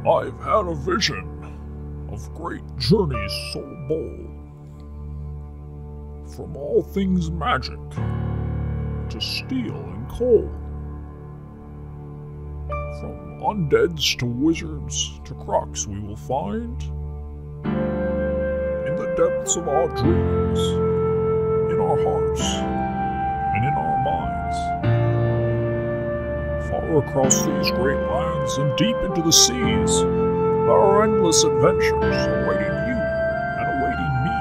I've had a vision of great journeys so bold, from all things magic to steel and cold, from undeads to wizards to crocs we will find in the depths of our dreams, in our hearts, and in our minds. Far across these great lands and deep into the seas, there are endless adventures awaiting you and awaiting me.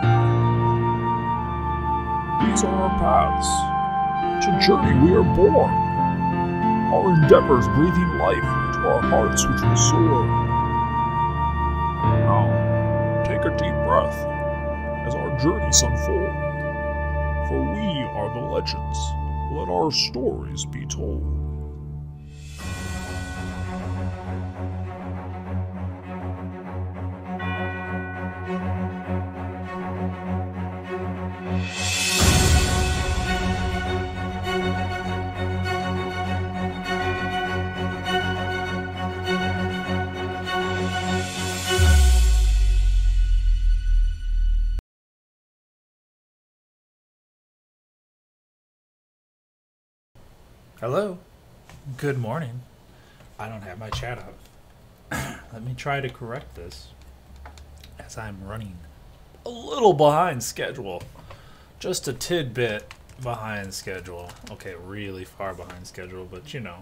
These are our paths. To journey we are born. Our endeavors breathing life into our hearts which will soar. Now, take a deep breath as our journeys unfold. For we are the legends. Let our stories be told. Hello. Good morning. I don't have my chat up. Let me try to correct this, as I'm running a little behind schedule. Just a tidbit behind schedule. Okay, really far behind schedule, but you know.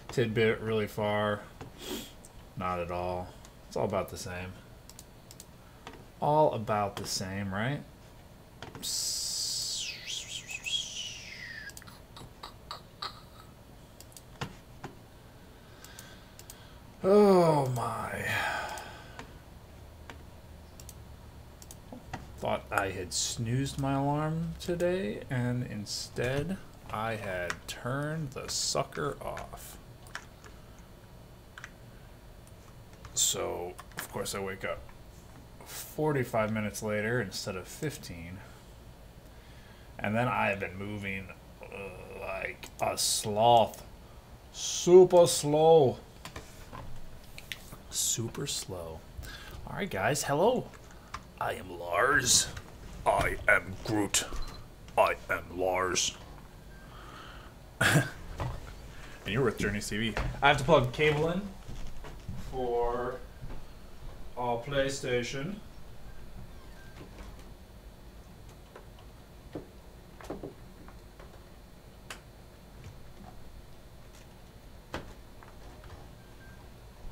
Tidbit, really far. Not at all. It's all about the same. All about the same, right? Oh my. Thought I had snoozed my alarm today, and instead I had turned the sucker off. So, of course, I wake up 45 minutes later instead of 15. And then I have been moving like a sloth. Super slow. Super slow. Alright guys, hello. I am Lars. I am Groot. I am Lars. And you're with Journey TV. I have to plug cable in for our PlayStation.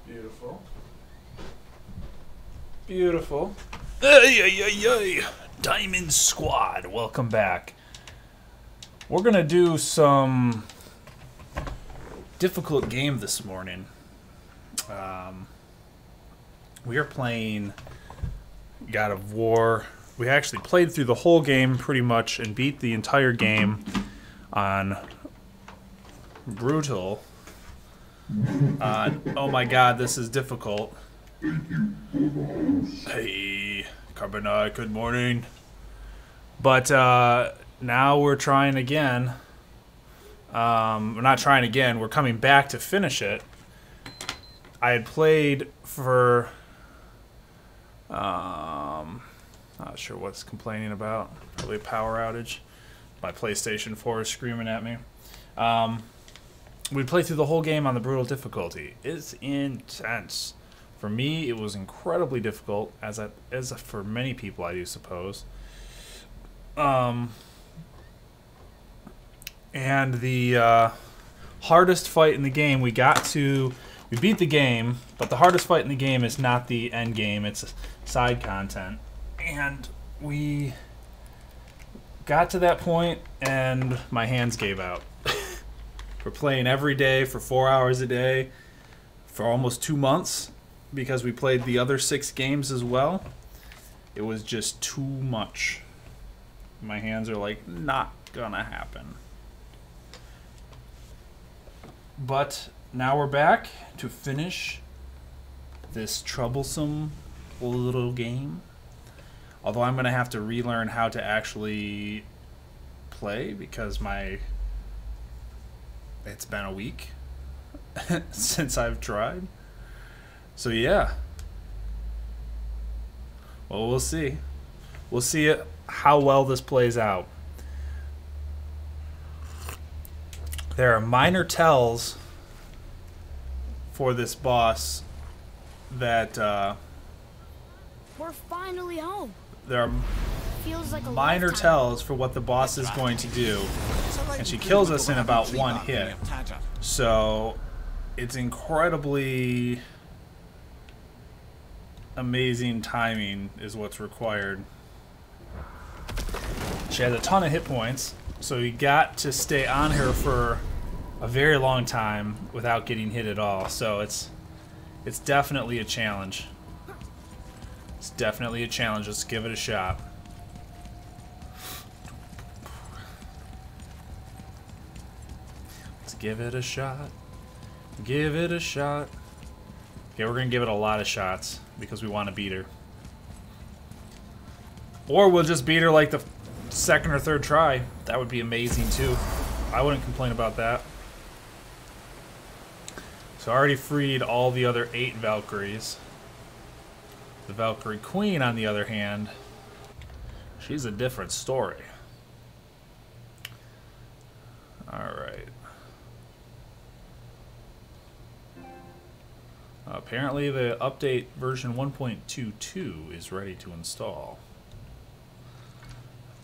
Beautiful. Beautiful. Hey. Diamond Squad, welcome back. We're gonna do some difficult game this morning. We are playing God of War. We actually played through the whole game pretty much and beat the entire game on brutal. Oh my god, this is difficult. Hey, Carbonite, good morning. But now we're trying again. We're not trying again, we're coming back to finish it. I had played for... not sure what's complaining about. Probably a power outage. My PlayStation 4 is screaming at me. We played through the whole game on the brutal difficulty. It's intense. For me, it was incredibly difficult, as for many people, I do suppose. And the hardest fight in the game, we beat the game, but the hardest fight in the game is not the end game, it's side content. And we got to that point, and my hands gave out. We're playing every day for 4 hours a day for almost 2 months because we played the other 6 games as well. It was just too much. My hands are like not gonna happen. But now we're back to finish this troublesome little game. Although I'm gonna have to relearn how to actually play because it's been a week since I've tried. So yeah. Well, we'll see. We'll see how well this plays out. There are minor tells for this boss that we're finally home. There are Feels like a minor lifetime. tells for what the boss is going to do, and she kills us in about one hit. So it's incredibly amazing timing is what's required. She has a ton of hit points, so you got to stay on her for a very long time without getting hit at all. So it's definitely a challenge. It's definitely a challenge. Let's give it a shot. Let's give it a shot. Give it a shot. Okay, we're gonna give it a lot of shots because we want to beat her. Or we'll just beat her like the second or third try. That would be amazing too. I wouldn't complain about that. So I already freed all the other 8 Valkyries. The Valkyrie Queen, on the other hand, she's a different story. Alright. Apparently the update version 1.22 is ready to install.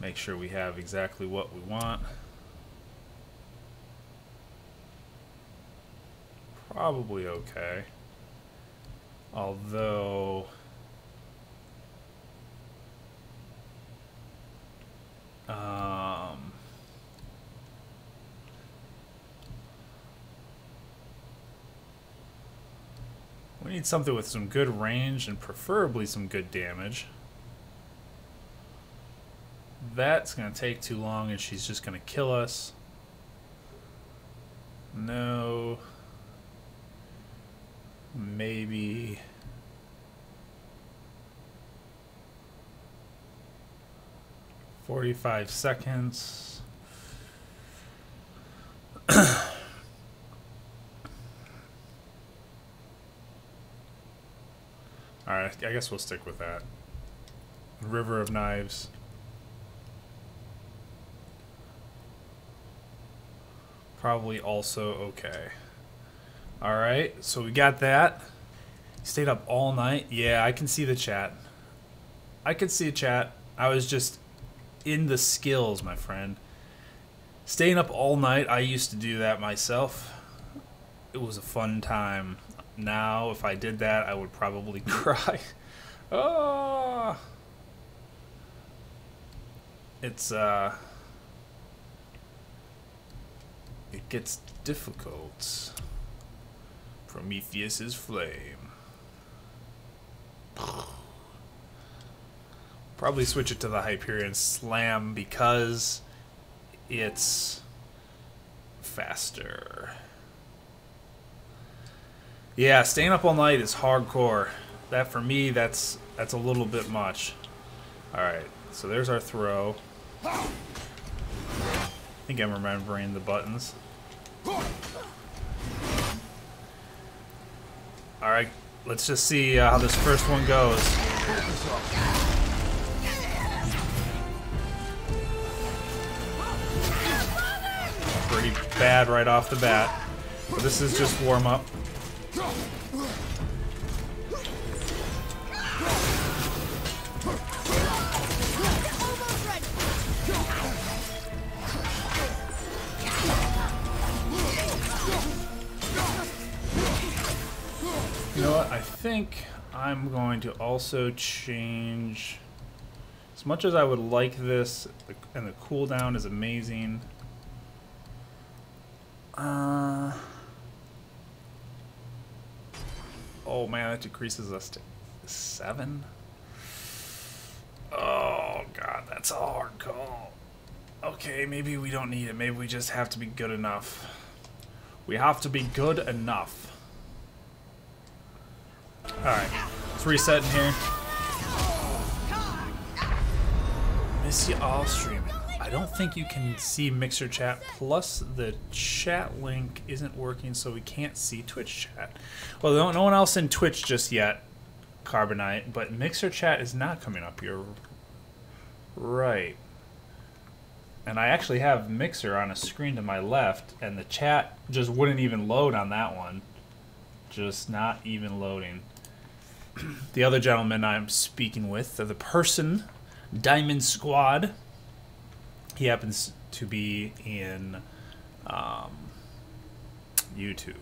Make sure we have exactly what we want. Probably okay. Although we need something with some good range and preferably some good damage. That's gonna take too long and she's just gonna kill us. No. Maybe. "45 seconds. Alright, I guess we'll stick with that. River of Knives. Probably also okay. Alright, so we got that. Stayed up all night. Yeah, I can see the chat. I could see a chat. I was just in the skills, my friend. Staying up all night, I used to do that myself. It was a fun time. Now, if I did that, I would probably cry. Oh! It's, it gets difficult. Prometheus's flame. Probably switch it to the Hyperion Slam because it's faster. Yeah, staying up all night is hardcore. That for me, that's a little bit much. Alright, so there's our throw. I think I'm remembering the buttons. Alright, let's just see how this first one goes. Pretty bad right off the bat. But this is just warm up. You know what? I think I'm going to also change. As much as I would like this, and the cooldown is amazing. Oh man, that decreases us to 7. Oh god, that's a hard call. Okay, maybe we don't need it. Maybe we just have to be good enough. We have to be good enough. Alright, let's reset in here. Miss you all streaming. I don't think you can see Mixer chat, plus the chat link isn't working, so we can't see Twitch chat. Well, no one else in Twitch just yet, Carbonite, but Mixer chat is not coming up here. Right. And I actually have Mixer on a screen to my left, and the chat just wouldn't even load on that one. Just not even loading. The other gentleman I'm speaking with, the person, Diamond Squad, he happens to be in YouTube.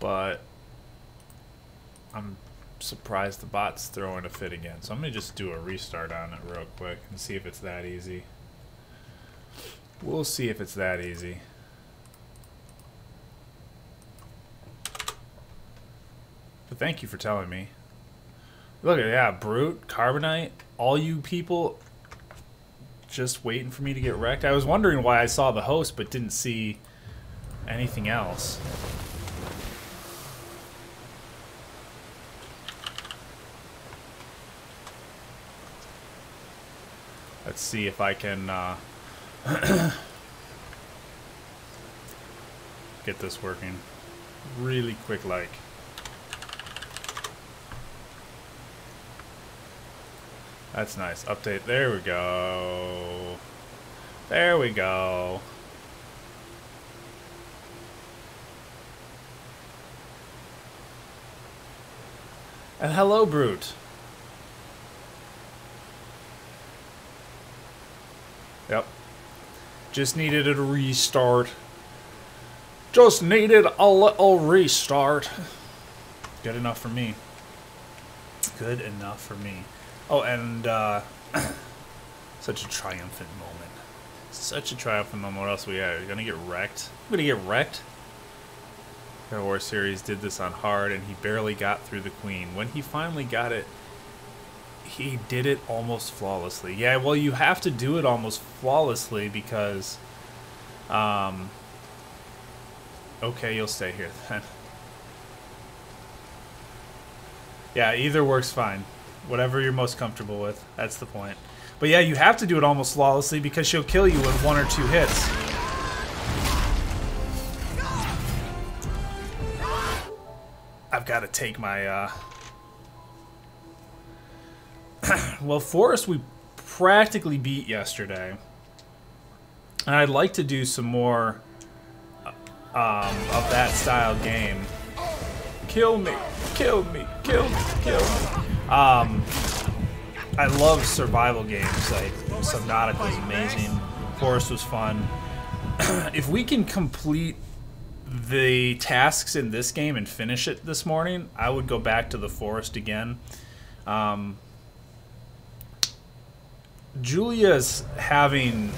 But I'm surprised the bot's throwing a fit again. So I'm going to just do a restart on it real quick and see if it's that easy. We'll see if it's that easy. But thank you for telling me. Look at that, Brute, Carbonite, all you people just waiting for me to get wrecked. I was wondering why I saw the host but didn't see anything else. Let's see if I can get this working really quick like. That's nice. Update. There we go. There we go. And hello, Brute. Yep. Just needed a restart. Just needed a little restart. Good enough for me. Good enough for me. Oh, and such a triumphant moment. Such a triumphant moment. What else we have? You're gonna get wrecked. I'm gonna get wrecked. The War Series did this on hard, and he barely got through the Queen. When he finally got it, he did it almost flawlessly. Yeah, well, you have to do it almost flawlessly because, okay, you'll stay here then. Yeah, either works fine. Whatever you're most comfortable with. That's the point. But yeah, you have to do it almost flawlessly because she'll kill you in 1 or 2 hits. I've got to take my, well, Forest we practically beat yesterday. And I'd like to do some more of that style game. Kill me, kill me, kill me, kill me. I love survival games. Like Subnautica was amazing. Forest was fun. If we can complete the tasks in this game and finish it this morning, I would go back to the Forest again. Julia's having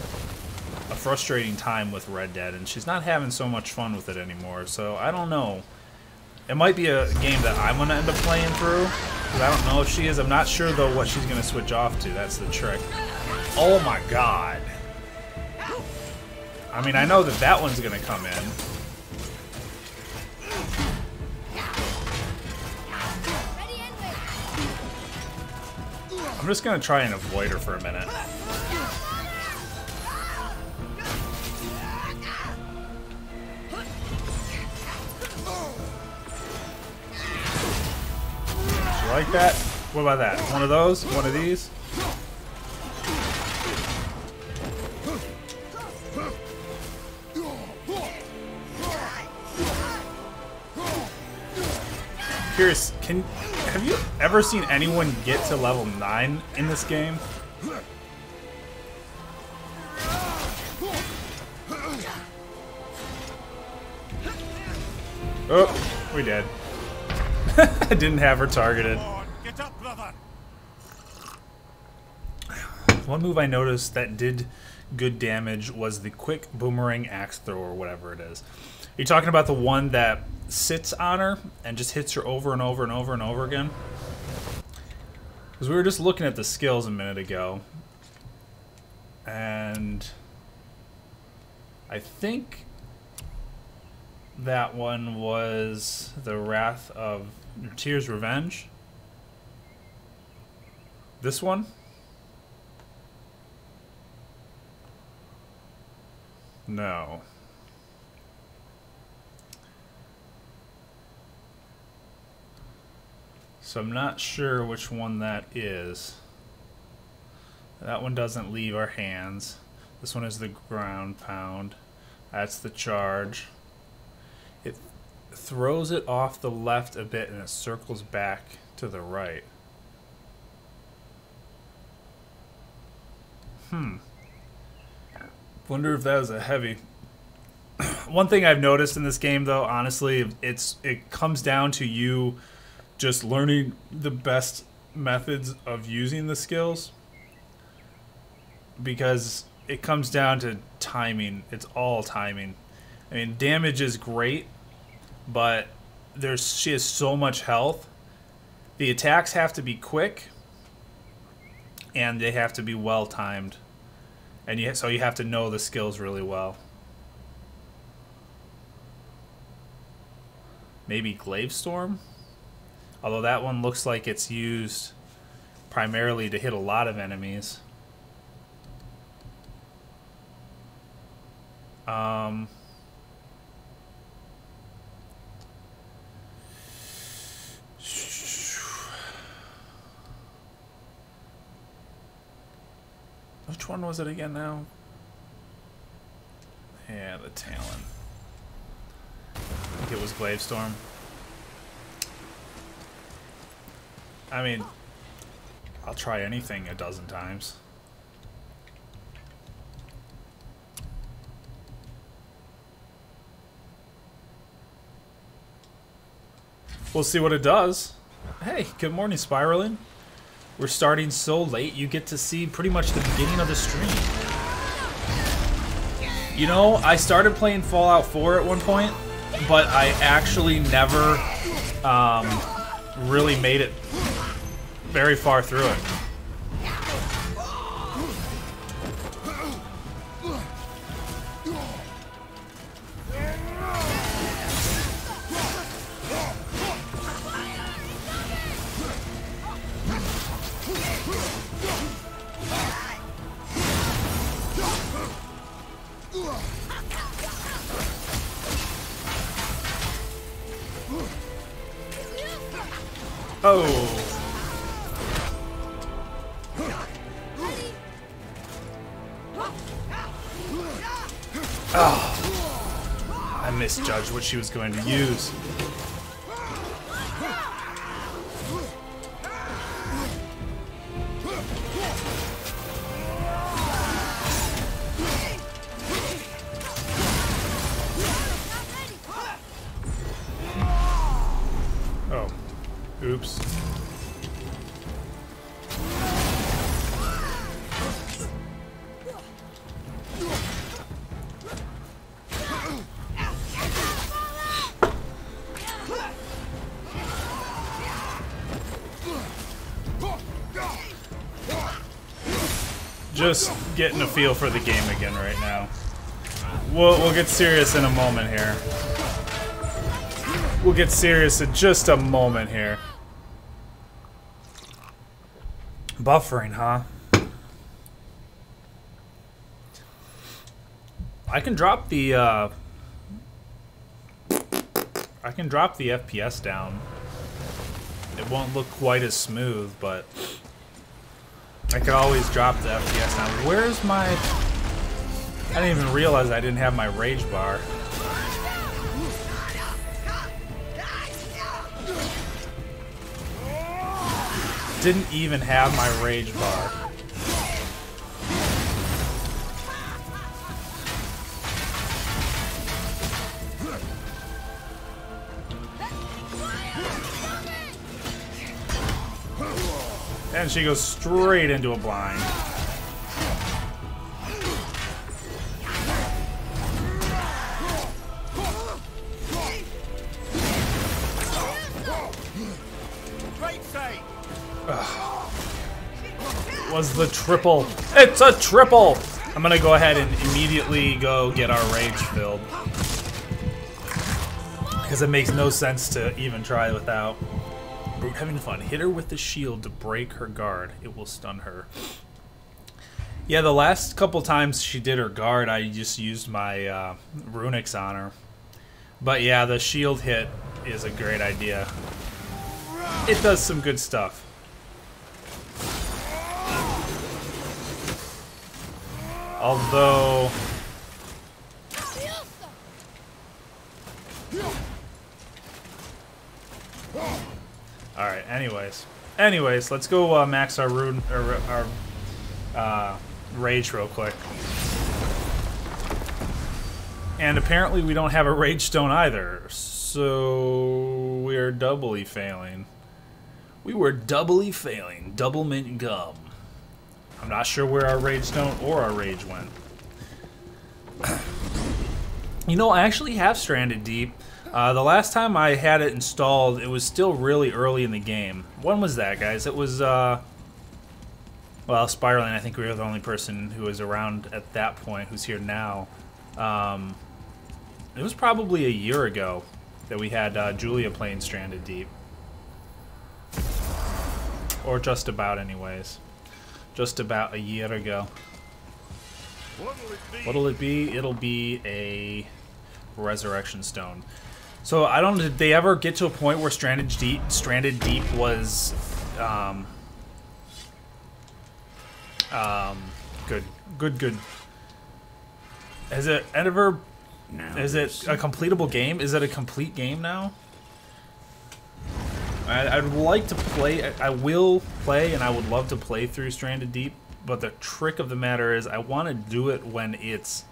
a frustrating time with Red Dead, and she's not having so much fun with it anymore. So I don't know. It might be a game that I'm going to end up playing through. Because I don't know if she is. I'm not sure, though, what she's going to switch off to. That's the trick. Oh, my God. I mean, I know that that one's going to come in. I'm just going to try and avoid her for a minute. Like that? What about that? One of those? One of these? Curious, have you ever seen anyone get to level 9 in this game? Oh, we did. I didn't have her targeted. Get up, brother. One move I noticed that did good damage was the quick boomerang axe throw or whatever it is. Are you talking about the one that sits on her and just hits her over and over and over and over again? Because we were just looking at the skills a minute ago, And I think that one was the Wrath of Tears Revenge. This one? No. So I'm not sure which one that is. That one doesn't leave our hands. This one is the ground pound. That's the charge. It throws it off the left a bit and it circles back to the right. Wonder if that was a heavy. One thing I've noticed in this game, though, honestly, it comes down to you just learning the best methods of using the skills, because it comes down to timing. It's all timing. I mean, damage is great, but she has so much health. The attacks have to be quick, and they have to be well timed, and so you have to know the skills really well. Maybe Glaive Storm, although that one looks like it's used primarily to hit a lot of enemies. Which one was it again now? Yeah, the Talon. I think it was Glaive Storm. I mean, I'll try anything a dozen times. We'll see what it does. Hey, good morning, Spiraling. We're starting so late, you get to see pretty much the beginning of the stream. You know, I started playing Fallout 4 at one point, but I actually never really made it very far through it. Oh. Oh. I misjudged what she was going to use. Oh. Oops. Just getting a feel for the game again right now. We'll get serious in a moment here. We'll get serious in just a moment here. Buffering, huh? I can drop the FPS down. It won't look quite as smooth, but I could always drop the FPS down. Where's my... I didn't even realize I didn't have my rage bar. Didn't even have my rage bar. And she goes straight into a blind. Was the triple. It's a triple! I'm gonna go ahead and immediately go get our rage filled. Because it makes no sense to even try without. Brute having fun. Hit her with the shield to break her guard. It will stun her. Yeah, the last couple times she did her guard, I just used my runics on her. But yeah, the shield hit is a great idea. It does some good stuff. Although... Alright, anyways, let's go max our rune, or our rage real quick. And apparently we don't have a rage stone either, so we're doubly failing. We were doubly failing. Double mint gum. I'm not sure where our rage stone or our rage went. You know, I actually have Stranded Deep. The last time I had it installed, it was still really early in the game. When was that, guys? It was, well, Spiraling, I think we were the only person who was around at that point who's here now. It was probably a year ago that we had Julia playing Stranded Deep. Or just about, anyways. Just about a year ago. What'll it be? It'll be a Resurrection Stone. So I don't. Did they ever get to a point where Stranded Deep was good? Has it ever? Is it a completable game? Is it a complete game now? I'd like to play. I will play, and I would love to play through Stranded Deep. But the trick of the matter is, I want to do it when it's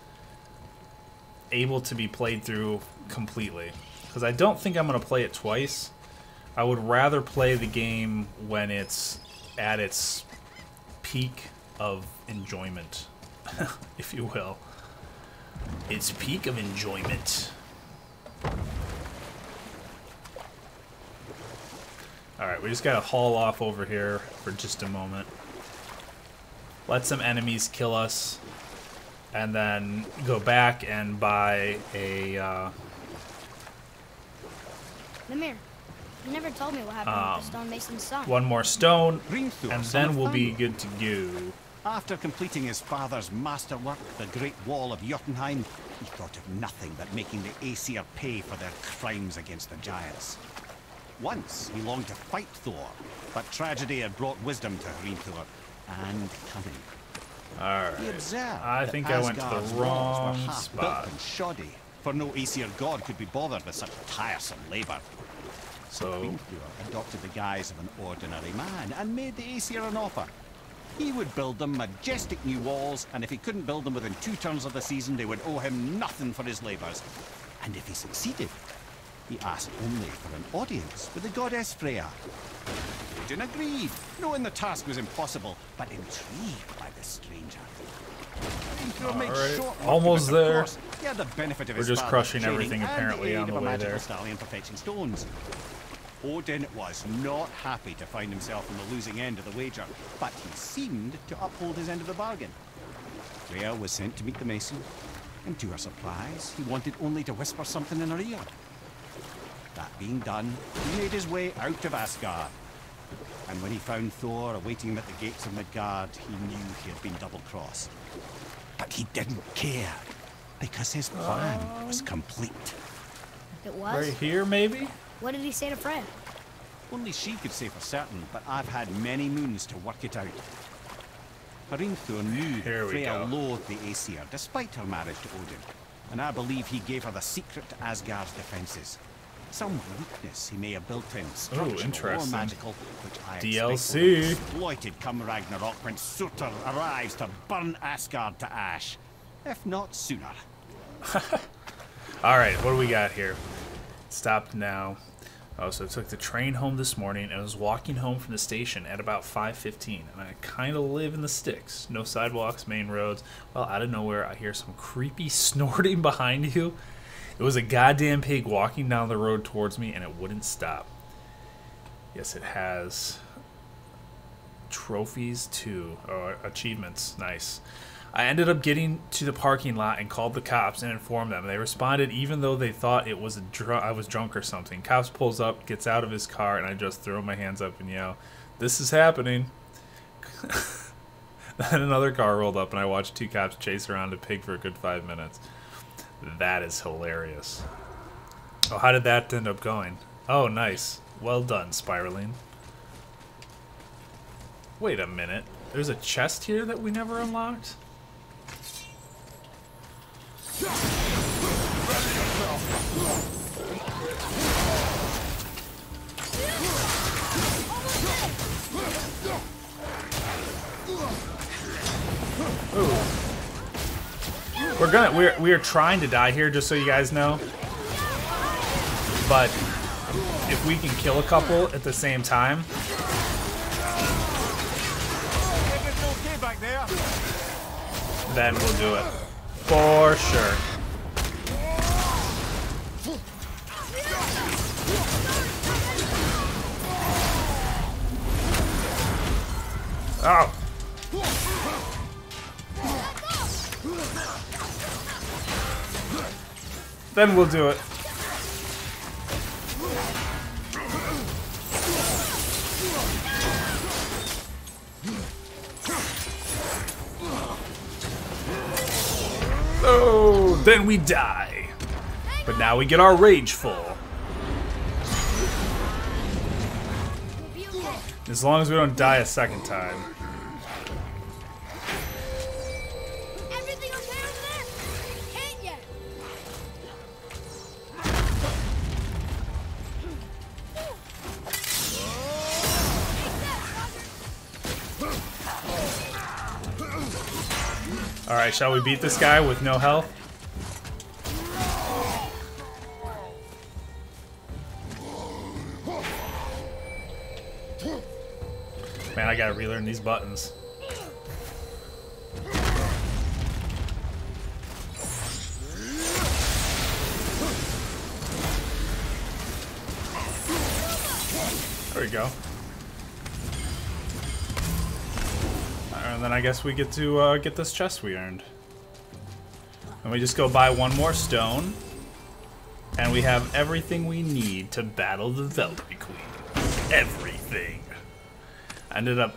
able to be played through completely. Because I don't think I'm going to play it twice. I would rather play the game when it's at its peak of enjoyment, if you will. Its peak of enjoyment. Alright, we just gotta haul off over here for just a moment. Let some enemies kill us. And then go back and buy a... Namir, you never told me what happened with the stonemason's son. one more stone, Ringthor, and son then of we'll be Thunder. good to go. After completing his father's masterwork, the Great Wall of Jotunheim, he thought of nothing but making the Aesir pay for their crimes against the giants. Once he longed to fight Thor, but tragedy had brought wisdom to Hrimthor and cunning. He Alright. observed I that think I went to Asgard's the walls were wrong half spot. built and shoddy, for no Aesir god could be bothered with such tiresome labor. So, Hrimthor adopted the guise of an ordinary man and made the Aesir an offer. He would build them majestic new walls, and if he couldn't build them within 2 turns of the season, they would owe him nothing for his labors. And if he succeeded, he asked only for an audience with the goddess Freya. Odin agreed, knowing the task was impossible, but intrigued by the stranger. Hrimthor made Alright, short work of almost it, of there. course. He had the benefit of We're his just father's crushing training everything and apparently aid on the of a way magical there. stallion for fetching stones. Odin was not happy to find himself on the losing end of the wager, but he seemed to uphold his end of the bargain. Freya was sent to meet the mason, and to her surprise, he wanted only to whisper something in her ear. That being done, he made his way out of Asgard. And when he found Thor awaiting him at the gates of Midgard, he knew he had been double-crossed. But he didn't care, because his plan was complete. It was? right here, maybe? What did he say to Fred? Only she could say for certain, but I've had many moons to work it out. Hrimthor knew Here that we Freya go. loathed the Aesir, despite her marriage to Odin, and I believe he gave her the secret to Asgard's defenses. Some weakness he may have built in, structural or interesting. magical, which I DLC. expect will be exploited come Ragnarok when Surtur arrives to burn Asgard to ash, if not sooner. Alright, what do we got here? Stopped now. Oh, so I took the train home this morning and was walking home from the station at about 5:15. And I kind of live in the sticks. No sidewalks, main roads. Well, out of nowhere, I hear some creepy snorting behind you. It was a goddamn pig walking down the road towards me and it wouldn't stop. Yes, it has trophies too. Or achievements. Nice. I ended up getting to the parking lot and called the cops and informed them. They responded even though they thought it was I was drunk or something. Cops pulls up, gets out of his car, and I just throw my hands up and yell, "This is happening." Then another car rolled up and I watched 2 cops chase around a pig for a good 5 minutes. That is hilarious. Oh, how did that end up going? Oh, nice. Well done, Spiraling. Wait a minute. There's a chest here that we never unlocked? Ooh. We are trying to die here, just so you guys know. But if we can kill a couple at the same time, then we'll do it. For sure. Oh. Then we'll do it. Oh, then we die. But now we get our rage full. As long as we don't die a second time. Everything okay over there? Can't yet. Alright, shall we beat this guy with no health? Man, I gotta relearn these buttons. There we go. And then I guess we get to get this chest we earned. And we just go buy one more stone. And we have everything we need to battle the Valk Queen. Everything. I ended up...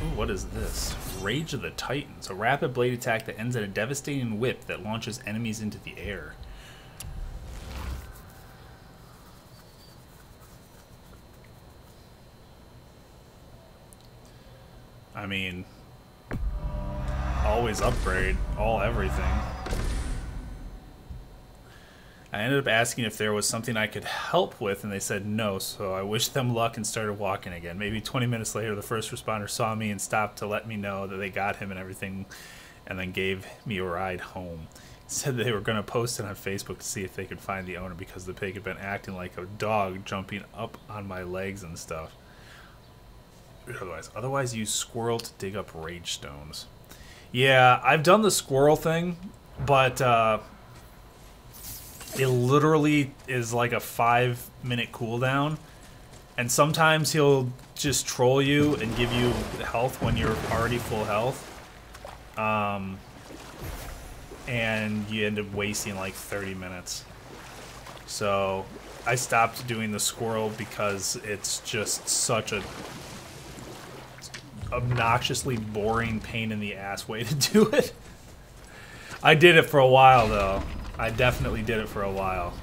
Ooh, what is this? Rage of the Titans. A rapid blade attack that ends in a devastating whip that launches enemies into the air. I mean... always upgrade all everything. I ended up asking if there was something I could help with, and they said no, so I wished them luck and started walking again. Maybe 20 minutes later, the first responder saw me and stopped to let me know that they got him and everything, and then gave me a ride home. Said they were going to post it on Facebook to see if they could find the owner because the pig had been acting like a dog, jumping up on my legs and stuff. Otherwise use squirrel to dig up rage stones. Yeah, I've done the squirrel thing, but it literally is like a 5-minute cooldown, and sometimes he'll just troll you and give you health when you're already full health, and you end up wasting like 30 minutes. So I stopped doing the squirrel because it's just such a obnoxiously boring pain in the ass way to do it. I did it for a while though. I definitely did it for a while.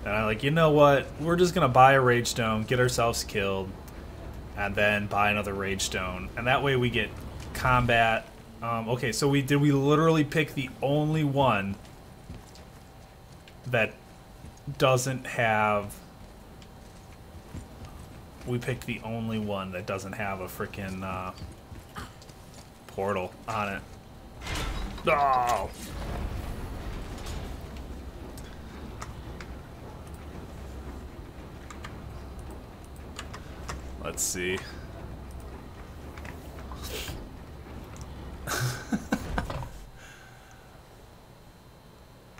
And I'm like, you know what? We're just gonna buy a rage stone, get ourselves killed, and then buy another rage stone. And that way we get combat. Okay, so we literally pick the only one that doesn't have... We picked the only one that doesn't have a freaking portal on it. Oh! Let's see.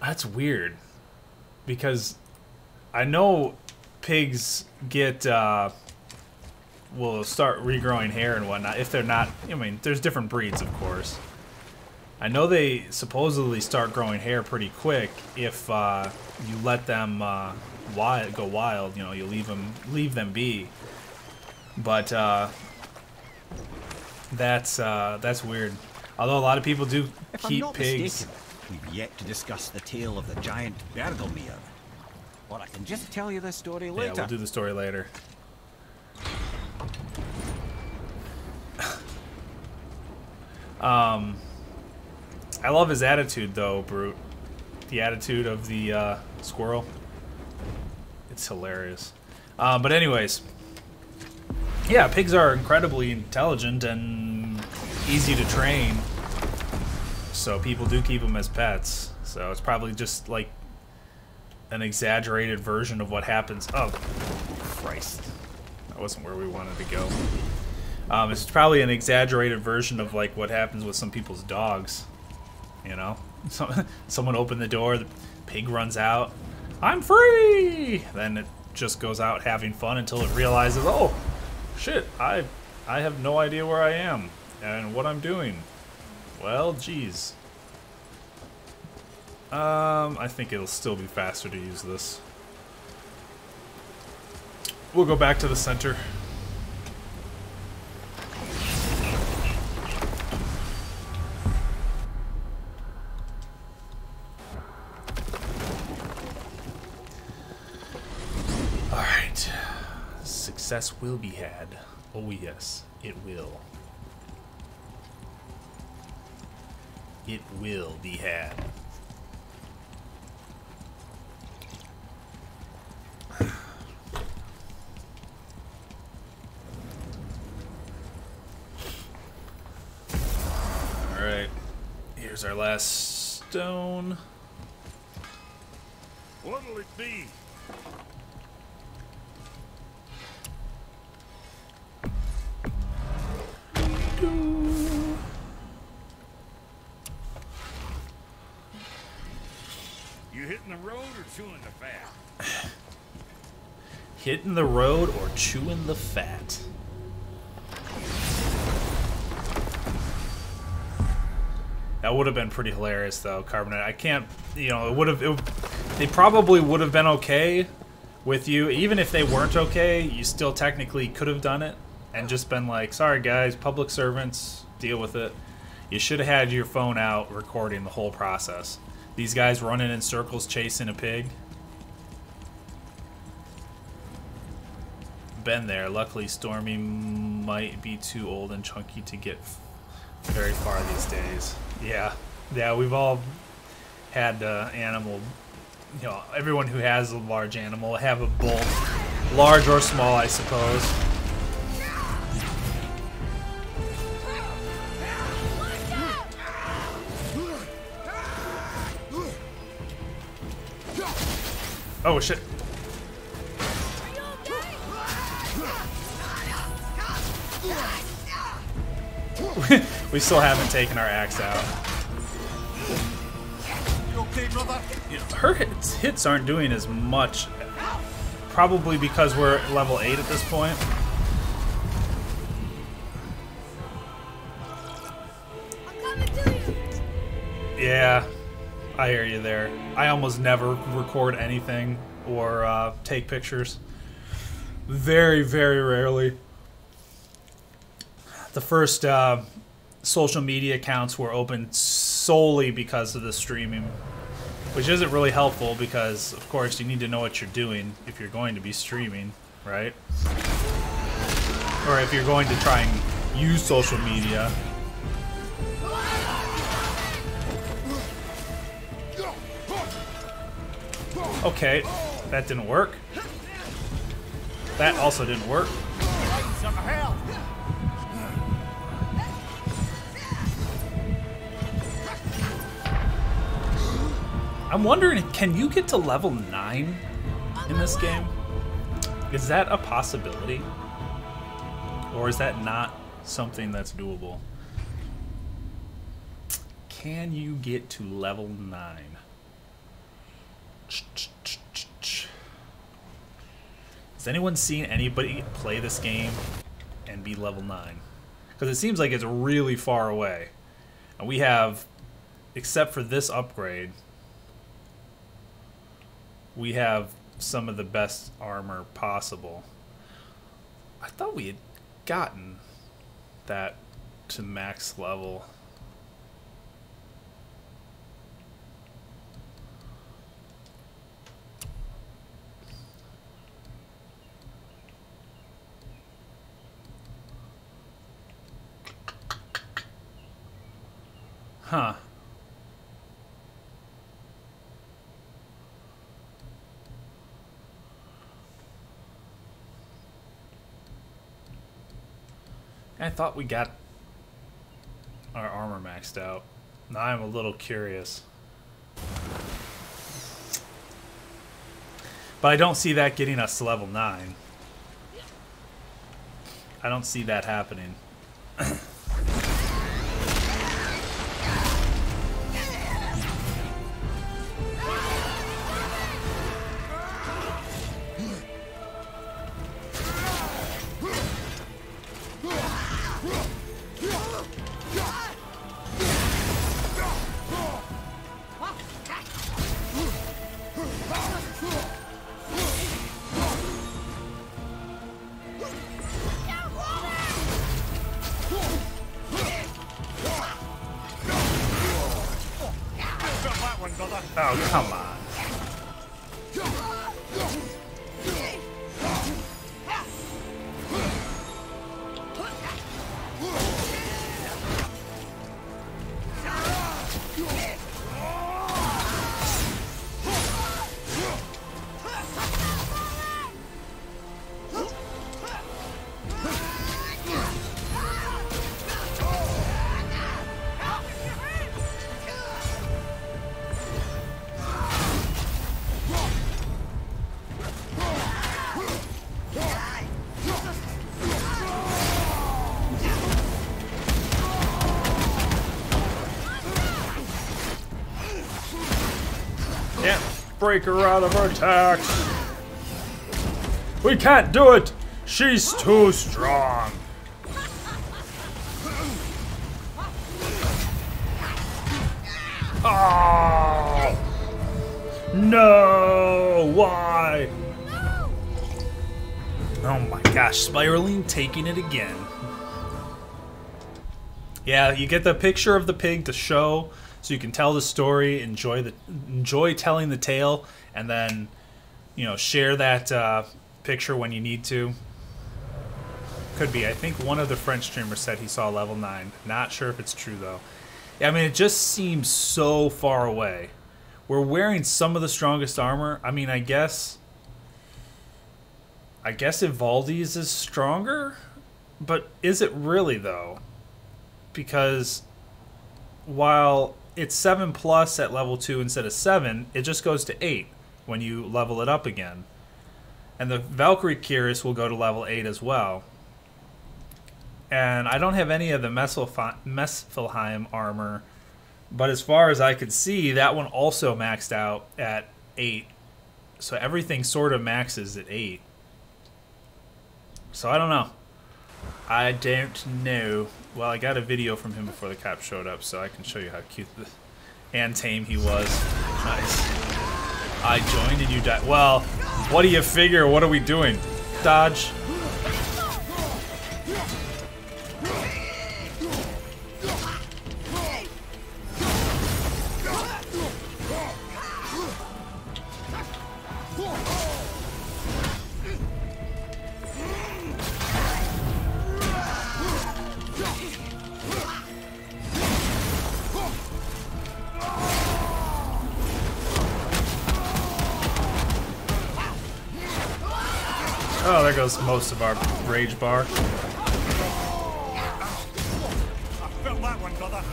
That's weird. Because I know pigs get... will start regrowing hair and whatnot if they're not... I mean, there's different breeds, of course. I know they supposedly start growing hair pretty quick if you let them go wild. You know, you leave them be. But that's weird. Although a lot of people do keep pigs. Mistaken, we've yet to discuss the tale of the giant Bergelmere. Or I can just tell you the story later. Yeah, we'll do the story later. I love his attitude, though, Brute. The attitude of the squirrel. It's hilarious. But anyways, yeah, pigs are incredibly intelligent and easy to train. So people do keep them as pets. So it's probably just like an exaggerated version of what happens. Oh, Christ. That wasn't where we wanted to go. It's probably an exaggerated version of like what happens with some people's dogs. You know? Someone opened the door, the pig runs out. I'm free! Then it just goes out having fun until it realizes, oh, shit, I have no idea where I am and what I'm doing. Well, geez. I think it'll still be faster to use this. We'll go back to the center. Alright. Success will be had. Oh yes, it will. It will be had. Alright, here's our last stone. What'll it be? You hitting the road or chewing the fat? Hitting the road or chewing the fat? That would have been pretty hilarious, though, Carbonite. I can't, you know, they probably would have been okay with you. Even if they weren't okay, you still technically could have done it and just been like, sorry, guys, public servants, deal with it. You should have had your phone out recording the whole process. These guys running in circles chasing a pig. Been there. Luckily, Stormy might be too old and chunky to get very far these days. Yeah, we've all had animal, you know, everyone who has a large animal have a bull, large or small, I suppose. Oh shit. We still haven't taken our axe out. You okay, brother? You know, her hits aren't doing as much, probably because we're level 8 at this point. I'm coming to you. Yeah, I hear you there. I almost never record anything or take pictures. Very, very rarely. The first social media accounts were opened solely because of the streaming, which isn't really helpful because, of course, you need to know what you're doing if you're going to be streaming, right? Or if you're going to try and use social media. Okay, that didn't work. That also didn't work. I'm wondering, can you get to level 9 in this game? Is that a possibility? Or is that not something that's doable? Can you get to level 9? Has anyone seen anybody play this game and be level 9? Because it seems like it's really far away. And we have except for this upgrade, we have some of the best armor possible. I thought we had gotten that to max level. Huh. I thought we got our armor maxed out. Now I'm a little curious. But I don't see that getting us to level 9. I don't see that happening. Oh, come on. Break her out of her attacks. We can't do it. She's too strong. Oh no! Why? Oh my gosh! Spiraling, taking it again. Yeah, you get the picture of the pig to show. So you can tell the story, enjoy telling the tale, and then, you know, share that picture when you need to. Could be. I think one of the French streamers said he saw level 9. Not sure if it's true though. Yeah, I mean, it just seems so far away. We're wearing some of the strongest armor. I mean, I guess Ivaldi's is stronger, but is it really though? Because while it's 7+ at level 2 instead of 7, it just goes to 8 when you level it up again. And the Valkyrie Cuirass will go to level 8 as well. And I don't have any of the Muspelheim armor, but as far as I could see, that one also maxed out at 8. So everything sort of maxes at 8. So I don't know. I don't know. Well, I got a video from him before the cap showed up, so I can show you how cute and tame he was. Nice. I joined and you died. Well, what do you figure? What are we doing? Dodge. Oh, there goes most of our rage bar. I felt that one, brother.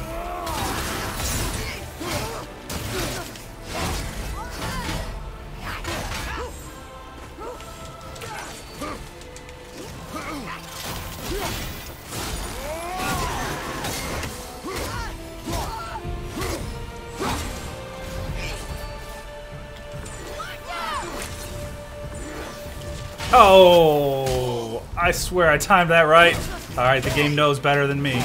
Oh, I swear I timed that right. Alright, the game knows better than me.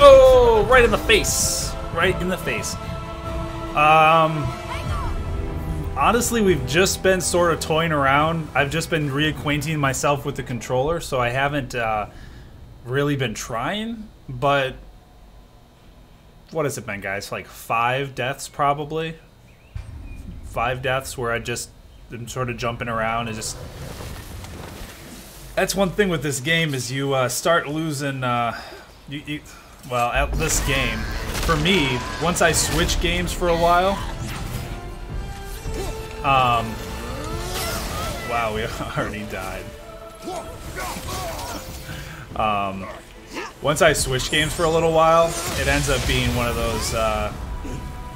Oh, right in the face. Right in the face. Honestly, we've just been sort of toying around. I've just been reacquainting myself with the controller, so I haven't really been trying. But what has it been, guys? Like 5 deaths, probably. 5 deaths where I just am sort of jumping around and just. That's one thing with this game is you start losing. Well, at this game, for me, once I switch games for a while. Wow, we already died. Once I switch games for a little while, it ends up being one of those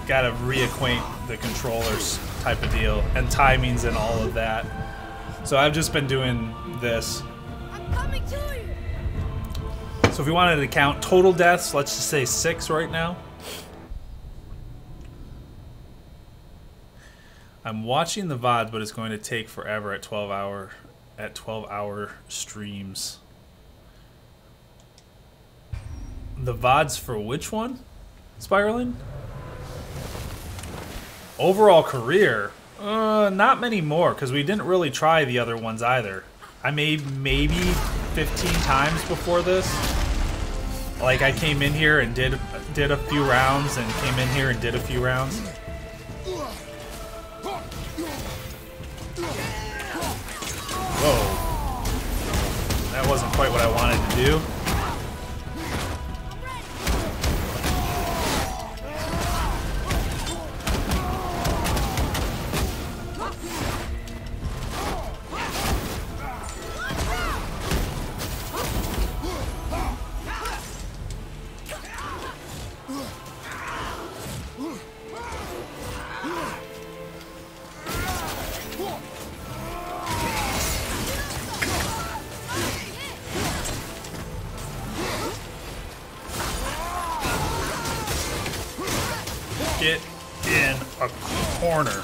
gotta reacquaint the controllers type of deal, and timings and all of that. So I've just been doing this. I'm coming to you. So if we wanted to count total deaths, let's just say 6 right now. I'm watching the VODs, but it's going to take forever at 12-hour streams. The VODs for which one? Spiraling? Overall career? Not many more, because we didn't really try the other ones either. I made maybe 15 times before this. Like, I came in here and did a few rounds, and came in here and did a few rounds. Whoa. That wasn't quite what I wanted to do. Get in a corner.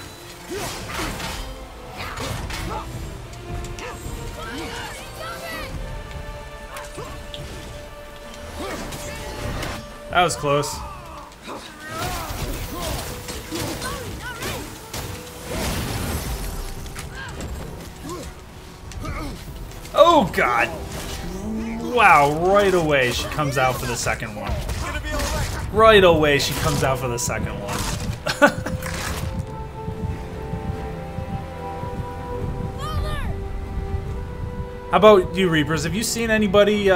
That was close. Oh God! Wow, right away she comes out for the second one. Right away she comes out for the second one. How about you, Reapers? Have you seen anybody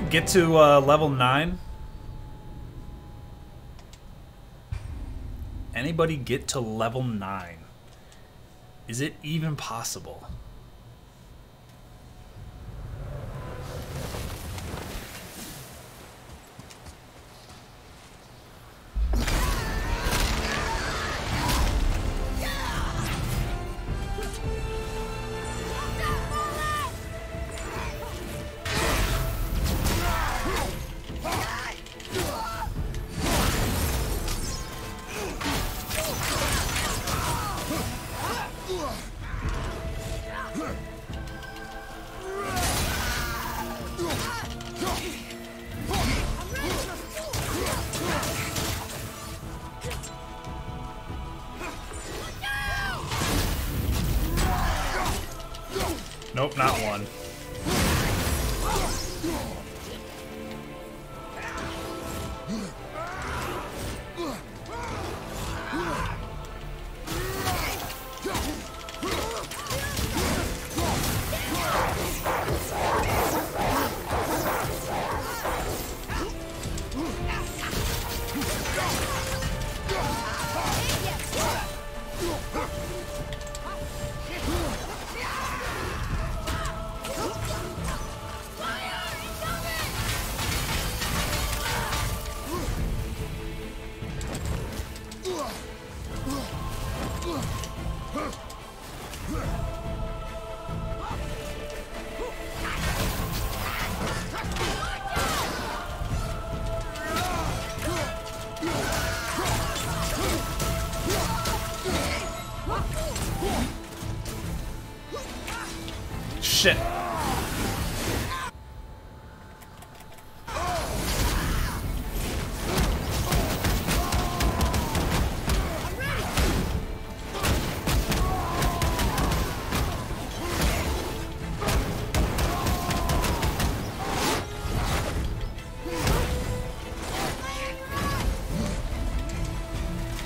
get to level 9? Anybody get to level 9? Is it even possible? Nope, not one. shit.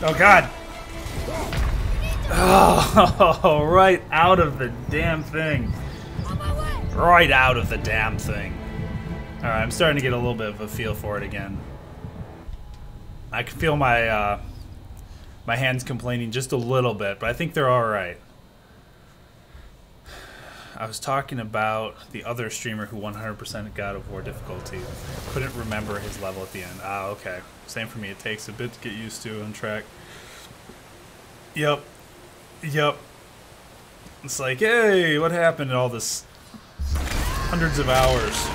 Oh god. Oh, right out of the damn thing. Right out of the damn thing. Alright, I'm starting to get a little bit of a feel for it again. I can feel my my hands complaining just a little bit, but I think they're alright. I was talking about the other streamer who 100% God of War difficulty. Couldn't remember his level at the end. Ah, okay. Same for me. It takes a bit to get used to on track. Yep. Yep. It's like, hey, what happened in all this hundreds of hours?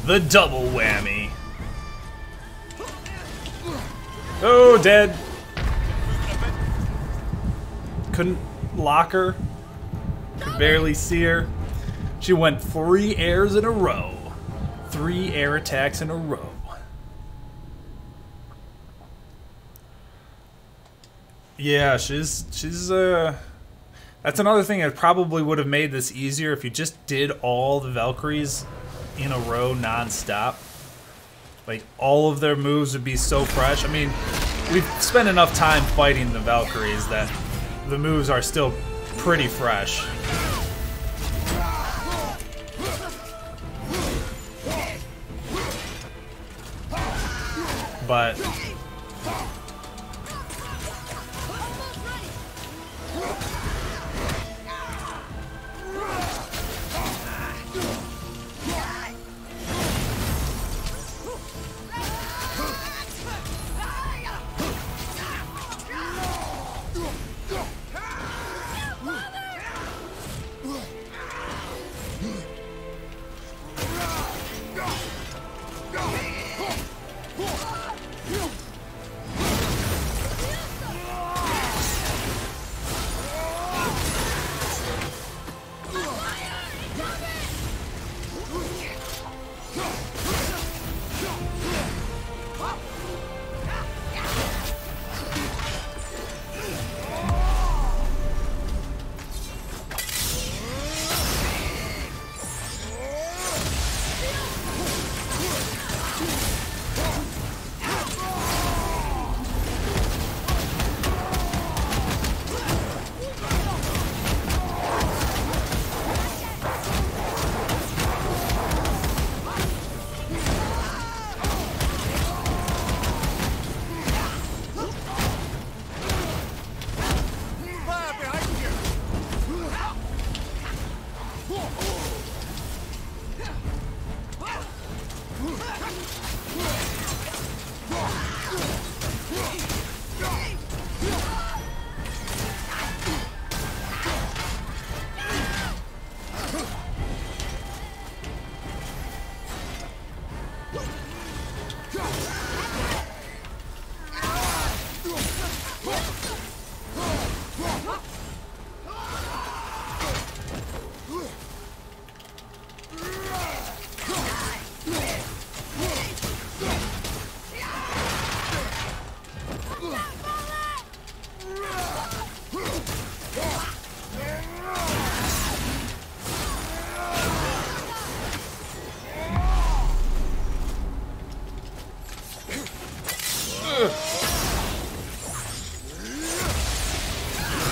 The double whammy. Oh, dead. Couldn't lock her. Could barely see her. She went 3 airs in a row. 3 air attacks in a row. Yeah, she's that's another thing that probably would have made this easier if you just did all the Valkyries in a row non-stop. Like, all of their moves would be so fresh. I mean, we've spent enough time fighting the Valkyries that the moves are still pretty fresh. But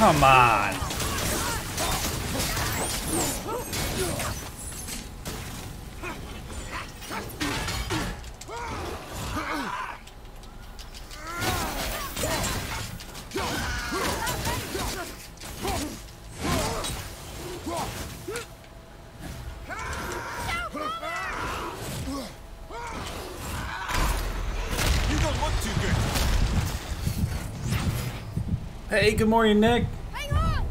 Come on. Hey, good morning, Nick. Hang on!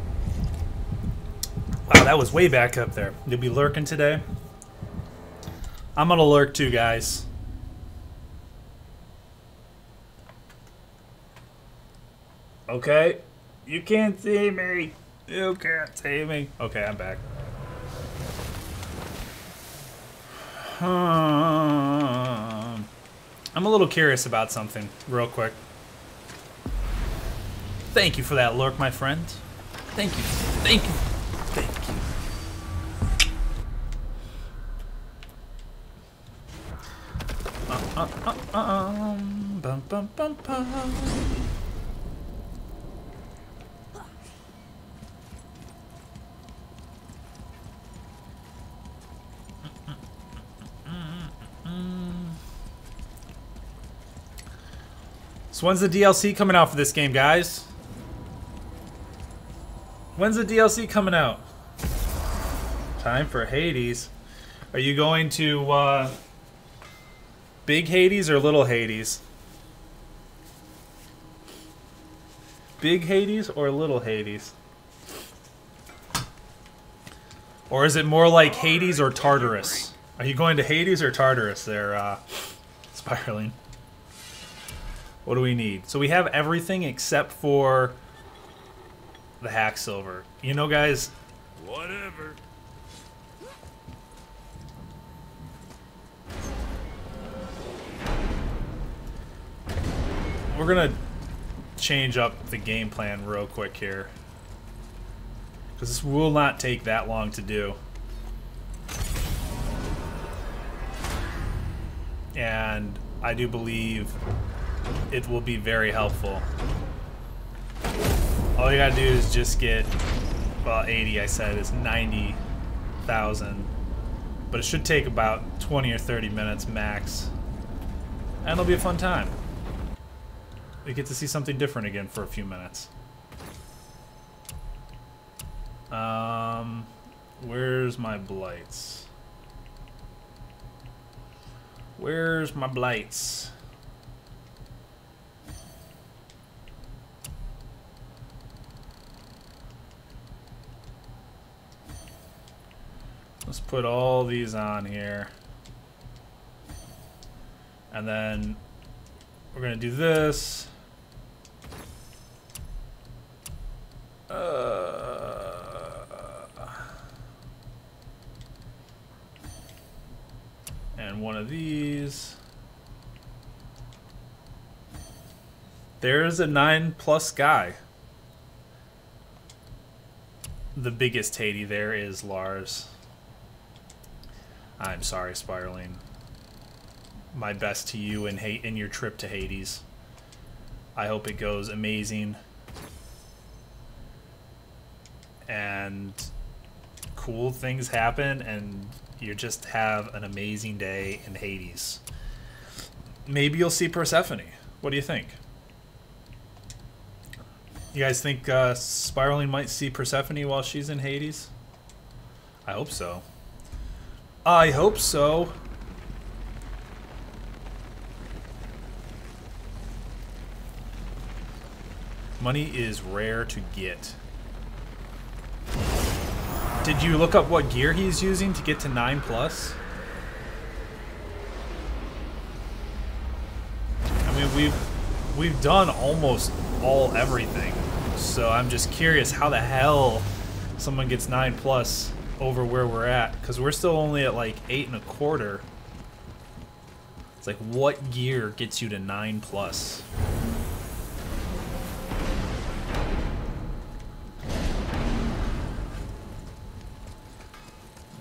Wow, that was way back up there. You'll be lurking today? I'm gonna lurk too, guys. Okay. You can't see me. You can't see me. Okay, I'm back. I'm a little curious about something, real quick. Thank you for that lurk, my friend. Thank you. Thank you. Thank you. Bum, bum, bum, bum. So when's the DLC coming out for this game, guys? When's the DLC coming out? Time for Hades. Are you going to Big Hades or Little Hades? Big Hades or Little Hades? Or is it more like Hades or Tartarus? Are you going to Hades or Tartarus there, Spiraling? What do we need? So we have everything except for the hack silver. You know, guys, whatever. We're gonna change up the game plan real quick here, because this will not take that long to do. And I do believe it will be very helpful. All you gotta do is just get, well, 80, I said, it's 90,000. But it should take about 20 or 30 minutes max. And it'll be a fun time. We get to see something different again for a few minutes. Where's my blights? Where's my blights? Let's put all these on here. And then we're gonna do this. And one of these. There's a 9+ guy. The biggest Hades there is Lars. I'm sorry, Spiraling. My best to you in your trip to Hades. I hope it goes amazing. And cool things happen, and you just have an amazing day in Hades. Maybe you'll see Persephone. What do you think? You guys think Spiraling might see Persephone while she's in Hades? I hope so. I hope so. Money is rare to get. Did you look up what gear he's using to get to 9+? I mean, we've done almost everything. So I'm just curious how the hell someone gets 9+ over where we're at, because we're still only at like 8.25. It's like, what gear gets you to 9+?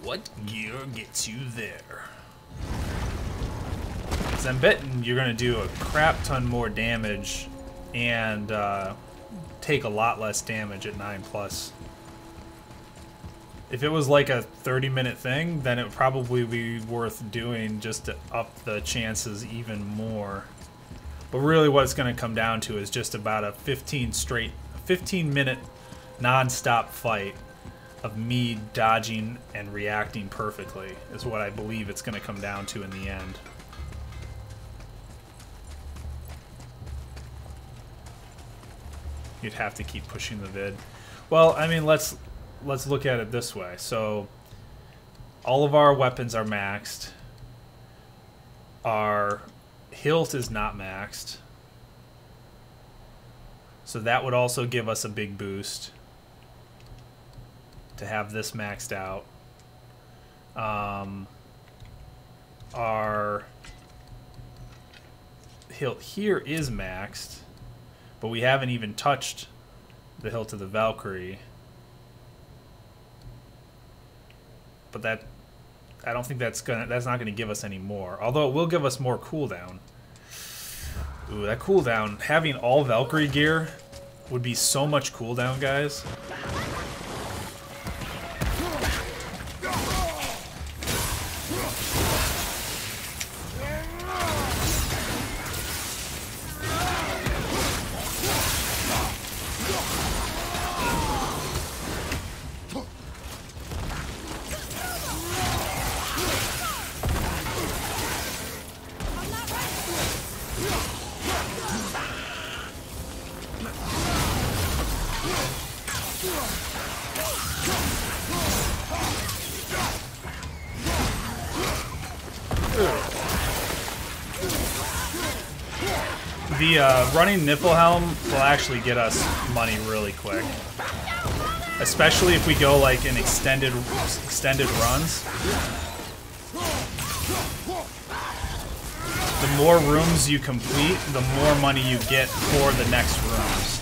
What gear gets you there? Because I'm betting you're gonna do a crap ton more damage and take a lot less damage at 9+. If it was like a 30-minute thing, then it would probably be worth doing just to up the chances even more. But really what it's going to come down to is just about a 15-minute non-stop fight of me dodging and reacting perfectly is what I believe it's going to come down to in the end. You'd have to keep pushing the vid. Well, I mean, let's look at it this way. So all of our weapons are maxed. Our hilt is not maxed. So that would also give us a big boost to have this maxed out. Our hilt here is maxed, but we haven't even touched the hilt of the Valkyrie. But that, I don't think that's not gonna give us any more. Although it will give us more cooldown. Ooh, that cooldown, having all Valkyrie gear would be so much cooldown, guys. The running Niflhelm will actually get us money really quick, especially if we go like in extended runs. The more rooms you complete, the more money you get for the next rooms.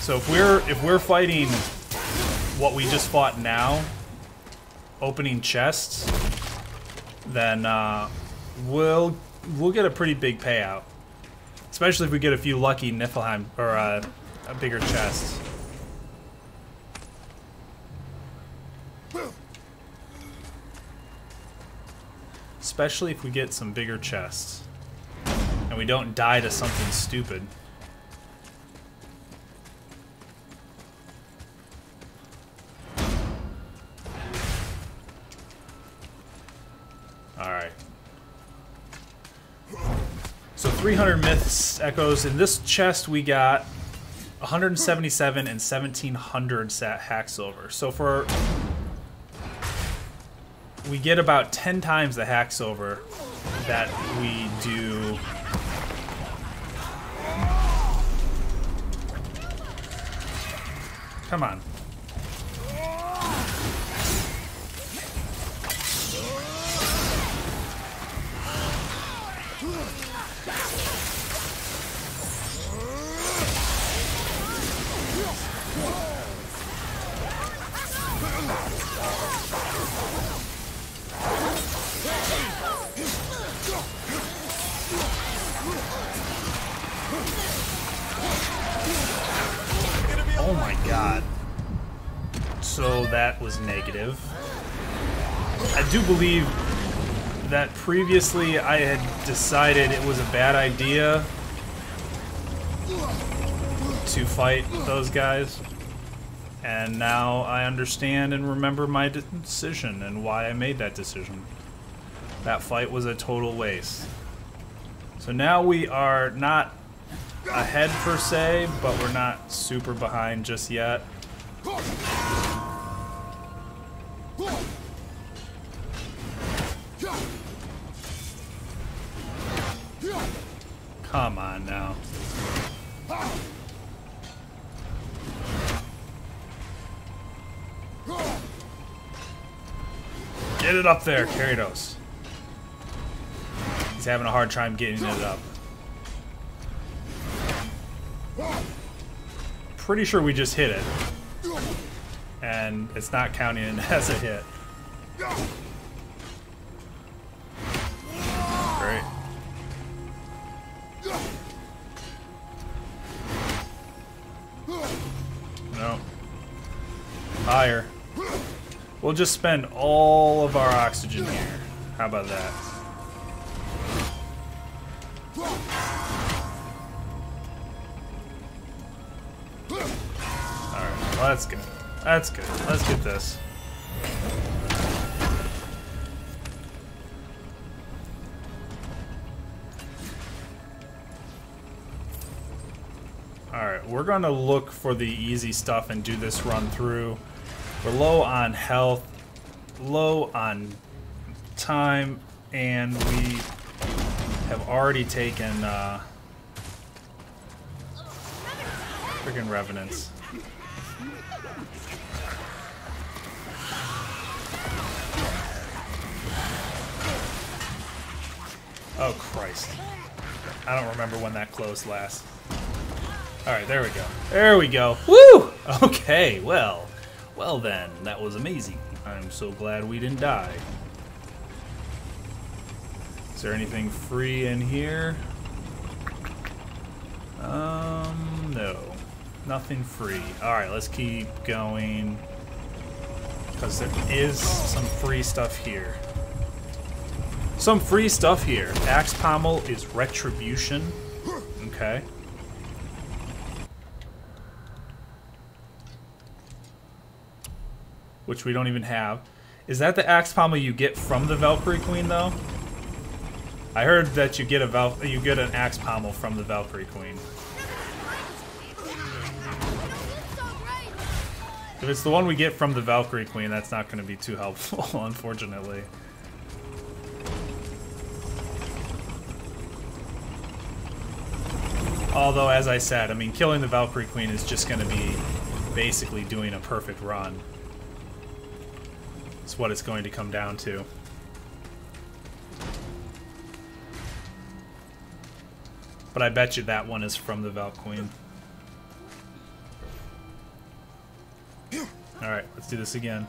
So if we're fighting what we just fought now, opening chests, then we'll get a pretty big payout. Especially if we get a few lucky Niflheim, or a bigger chest. Especially if we get some bigger chests. And we don't die to something stupid. Alright. So 300 myths echoes. In this chest we got 177 and 1700 hack silver. So for we get about 10 times the hack silver that we do. Come on. Oh my god. So that was negative. I do believe that previously I had decided it was a bad idea to fight those guys. And now I understand and remember my decision and why I made that decision. That fight was a total waste. So now we are not ahead per se, but we're not super behind just yet. Come on now. Get it up there, Kratos. He's having a hard time getting it up. Pretty sure we just hit it. And it's not counting it as a hit. Great. Higher. We'll just spend all of our oxygen here. How about that? Alright, well, that's good. That's good. Let's get this. Alright, we're gonna look for the easy stuff and do this run through. We're low on health, low on time, and we have already taken friggin' revenants. Oh Christ. I don't remember when that closed last. Alright, there we go. There we go. Woo! Okay, well then, that was amazing. I'm so glad we didn't die. Is there anything free in here? No. Nothing free. Alright, let's keep going. Because there is some free stuff here. Some free stuff here. Axe pommel is retribution. Okay. Which we don't even have. Is that the axe pommel you get from the Valkyrie Queen, though? I heard that you get an axe pommel from the Valkyrie Queen. If it's the one we get from the Valkyrie Queen, that's not going to be too helpful, unfortunately. Although, as I said, I mean, killing the Valkyrie Queen is just going to be basically doing a perfect run. It's what it's going to come down to. But I bet you that one is from the Valk Queen. Alright, let's do this again.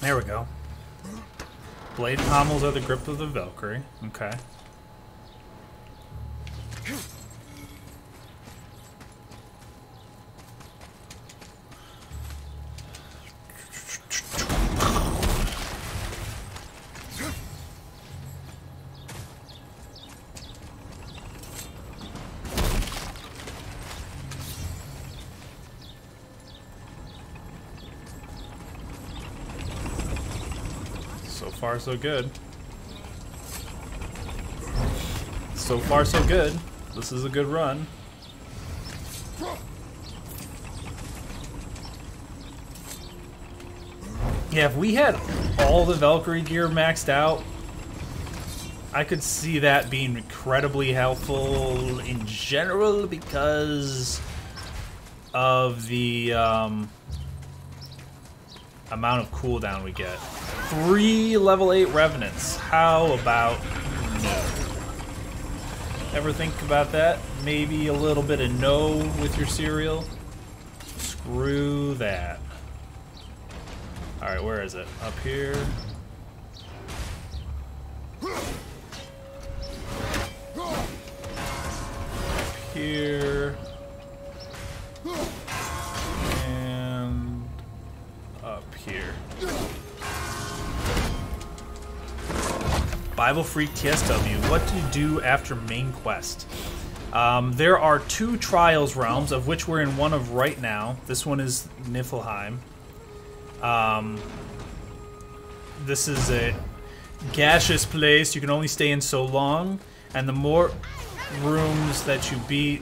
There we go. Blade pommels are the grip of the Valkyrie. Okay. So far, so good. So far, so good. This is a good run. Yeah, if we had all the Valkyrie gear maxed out, I could see that being incredibly helpful in general because of the amount of cooldown we get. 3 level 8 revenants. How about no? Ever think about that? Maybe a little bit of no with your cereal? Screw that. Alright, where is it? Up here. Up here. And up here. Bible Freak TSW, what do you do after main quest? There are 2 Trials realms, of which we're in one of right now. This one is Niflheim. This is a gaseous place. You can only stay in so long, and the more rooms that you beat,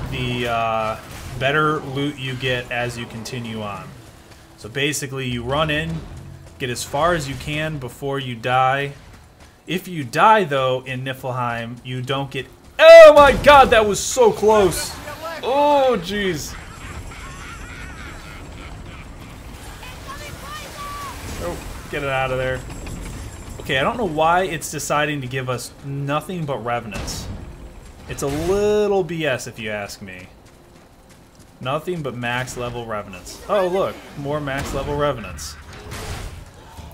the better loot you get as you continue on. So basically, you run in, get as far as you can before you die. If you die, though, in Niflheim, you don't get... Oh my god, that was so close! Oh, jeez. Oh, get it out of there. Okay, I don't know why it's deciding to give us nothing but Revenants. It's a little BS if you ask me. Nothing but max level Revenants. Oh look, more max level Revenants.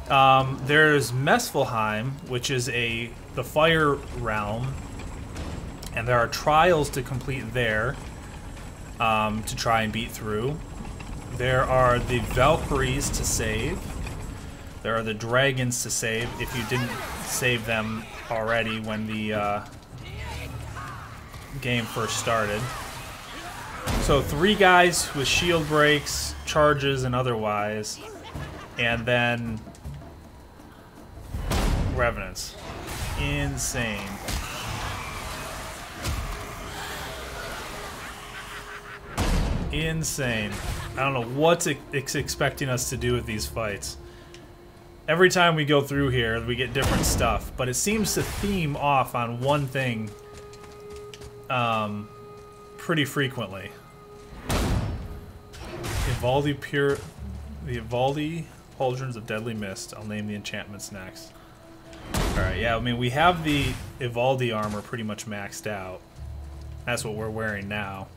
There's Muspelheim, which is the fire realm, and there are trials to complete there to try and beat through. There are the Valkyries to save. There are the dragons to save if you didn't save them already when the game first started. So 3 guys with shield breaks, charges, and otherwise, and then Revenants. Insane. Insane. I don't know what it's expecting us to do with these fights. Every time we go through here, we get different stuff, but it seems to theme off on one thing pretty frequently. The Ivaldi Pauldrons of Deadly Mist. I'll name the enchantments next. Alright, yeah, I mean, we have the Ivaldi armor pretty much maxed out. That's what we're wearing now.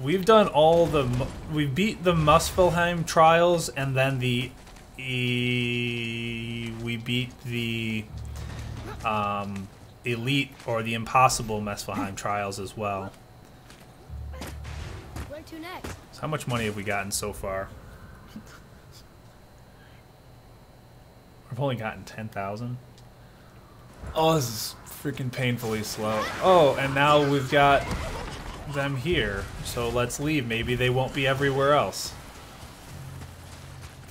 We've done all the... We've beat the Muspelheim trials, and then we beat the Elite or the Impossible Muspelheim trials as well. Where to next? So how much money have we gotten so far? We've only gotten 10,000. Oh, this is freaking painfully slow. Oh, and now we've got them here, so let's leave. Maybe they won't be everywhere else.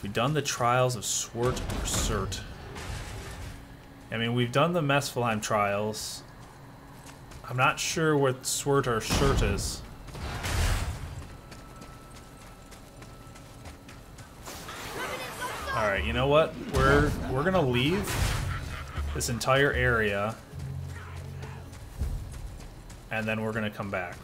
We've done the trials of Swert or Cert. I mean, we've done the Muspelheim trials. I'm not sure what Swert or Cert is. All right, you know what? We're gonna leave this entire area, and then we're gonna come back.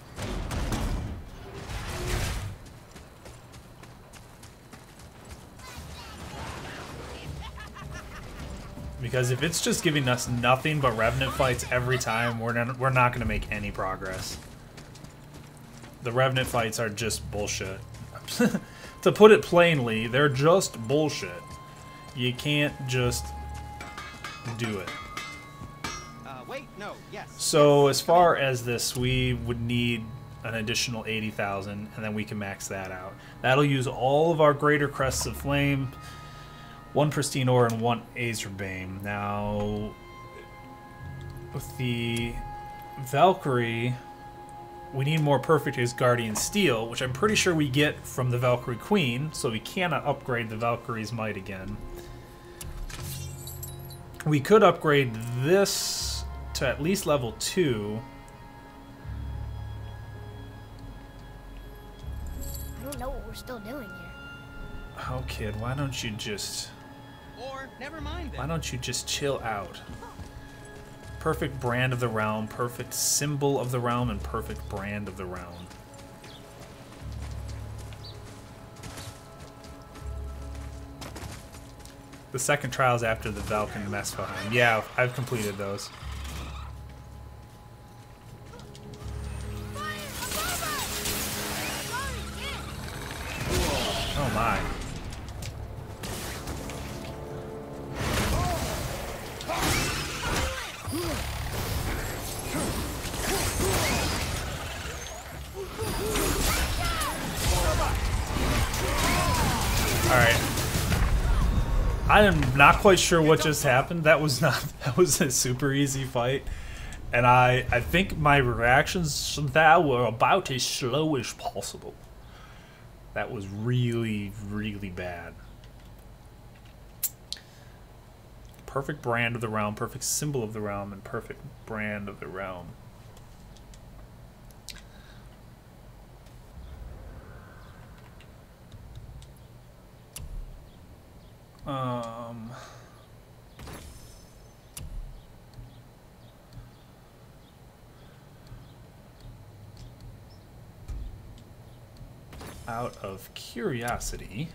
Because if it's just giving us nothing but Revenant fights every time, we're not going to make any progress. The Revenant fights are just bullshit. To put it plainly, they're just bullshit. You can't just do it. Wait, no, yes. So as far as this, we would need an additional 80,000, and then we can max that out. That'll use all of our Greater Crests of Flame, 1 Pristine Ore, and 1 Azerbane. Now, with the Valkyrie, we need more Perfect Asgardian Steel, which I'm pretty sure we get from the Valkyrie Queen, so we cannot upgrade the Valkyrie's Might again. We could upgrade this to at least level 2. I don't know what we're still doing here. Oh, kid, why don't you just... Or, never mind then. Why don't you just chill out? Perfect brand of the realm, perfect symbol of the realm, and perfect brand of the realm. The second trials after the Valk and Muspelheim. Yeah, I've completed those. Oh my. Alright. I am not quite sure what just happened. That was a super easy fight. And I think my reactions to that were about as slow as possible. That was really, really bad. perfect brand of the realm, perfect symbol of the realm, and perfect brand of the realm. Out of curiosity,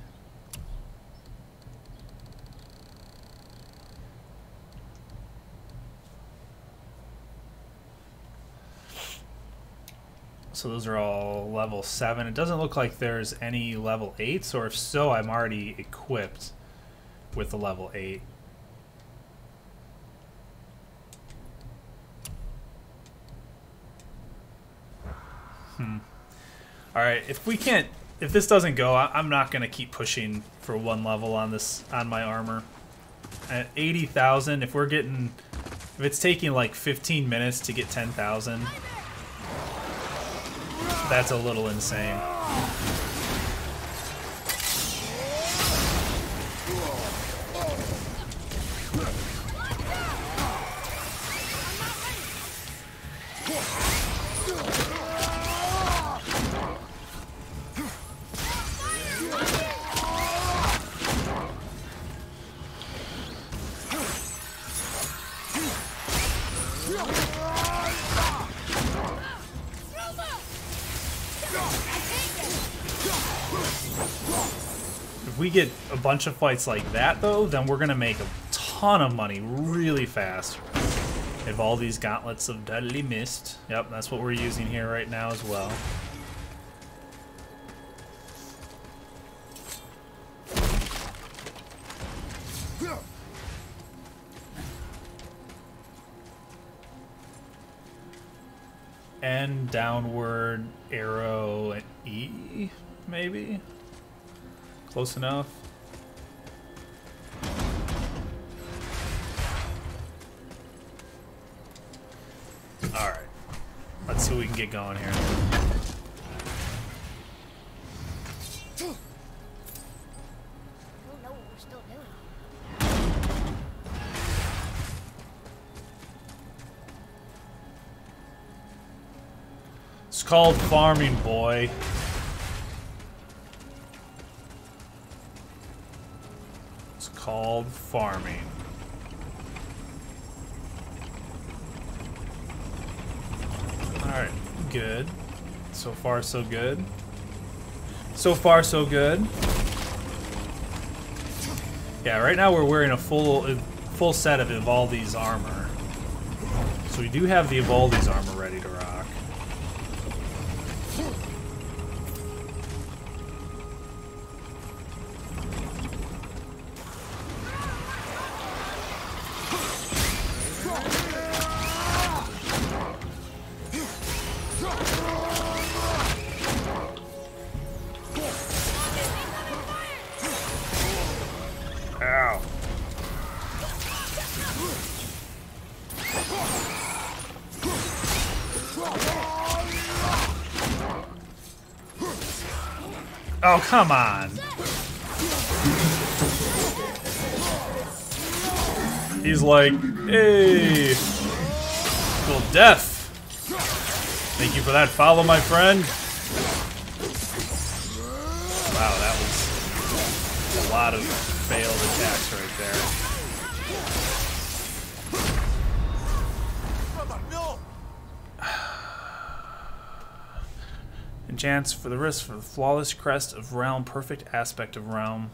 so those are all level 7. It doesn't look like there's any level 8s, or if so, I'm already equipped with the level 8. Alright, if this doesn't go, I'm not going to keep pushing for 1 level on my armor. At 80,000, if it's taking like 15 minutes to get 10,000, that's a little insane. If we get a bunch of fights like that, though, then we're going to make a ton of money really fast. If all these gauntlets of deadly mist. Yep, that's what we're using here right now as well. And downward arrow and E, maybe? Close enough. Alright. Let's see what we can get going here. It's called farming, boy. It's called farming. Alright, good. So far, so good. So far, so good. Yeah, right now we're wearing a full set of Ivaldi's armor. So we do have the Ivaldi's armor ready to rock. Ow. Oh, come on. He's like, hey, little death. Thank you for that follow, my friend. Wow, that was a lot of failed attacks right there. Enchants for the risk for the flawless crest of realm, perfect aspect of realm.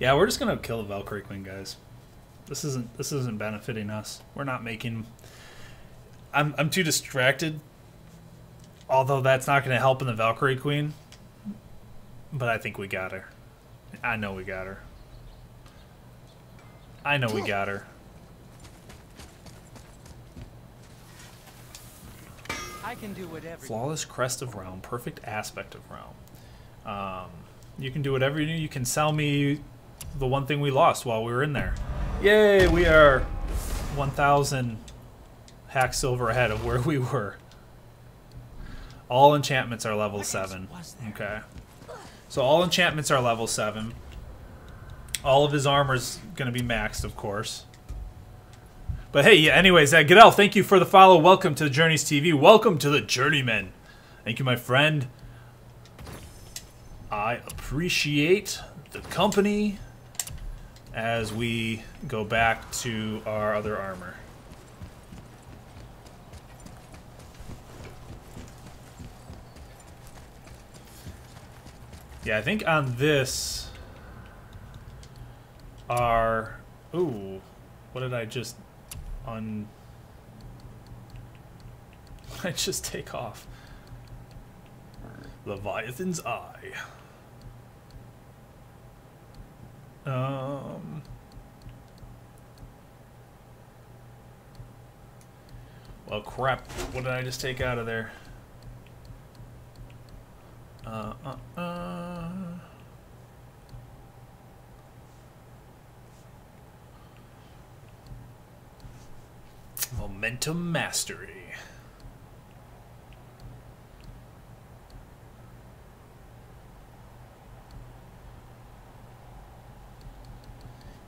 Yeah, we're just gonna kill the Valkyrie Queen, guys. This isn't benefiting us. We're not making. I'm too distracted. Although that's not gonna help in the Valkyrie Queen. But I think we got her. I know we got her. I know we got her. I can do whatever. Flawless crest of realm, perfect aspect of realm. You can do whatever you do. You can sell me the one thing we lost while we were in there. Yay, we are 1,000 hack silver ahead of where we were. All enchantments are level 7. Okay. So all enchantments are level 7. All of his armor's going to be maxed, of course. But hey, yeah, anyways, Goodell, thank you for the follow. Welcome to the Journeys TV. Welcome to the Journeymen. Thank you, my friend. I appreciate the company as we go back to our other armor. Yeah, I think on this are... Ooh, what did I just What did I just take off? Leviathan's Eye. Well, crap. What did I just take out of there? Momentum Mastery.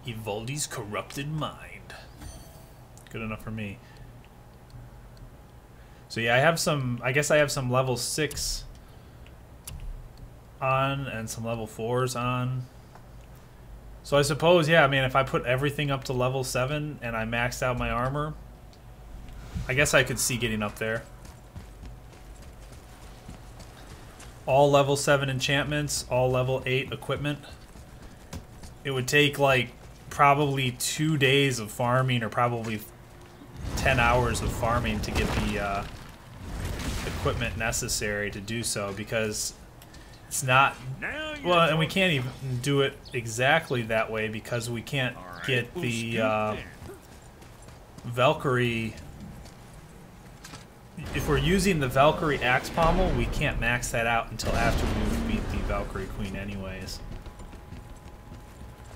Evaldi's Corrupted Mind. Good enough for me. So yeah, I have some, I guess I have some level 6 on and some level 4s on. So I suppose, yeah, I mean, if I put everything up to level 7 and I maxed out my armor, I guess I could see getting up there. All level 7 enchantments, all level 8 equipment. It would take like probably 2 days of farming, or probably 10 hours of farming to get the equipment necessary to do so, because it's not, well, and we can't even do it exactly that way because we can't get the Valkyrie. If we're using the Valkyrie axe pommel, we can't max that out until after we beat the Valkyrie Queen anyways.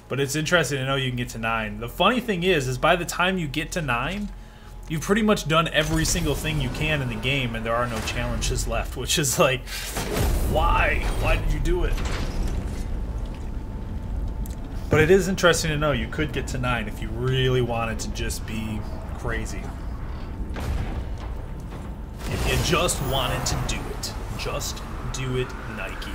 But it's interesting to know you can get to 9. The funny thing is by the time you get to 9, you've pretty much done every single thing you can in the game, and there are no challenges left, which is like, why? Why did you do it? But it is interesting to know you could get to 9 if you really wanted to just be crazy. If you just wanted to do it. Just do it, Nike.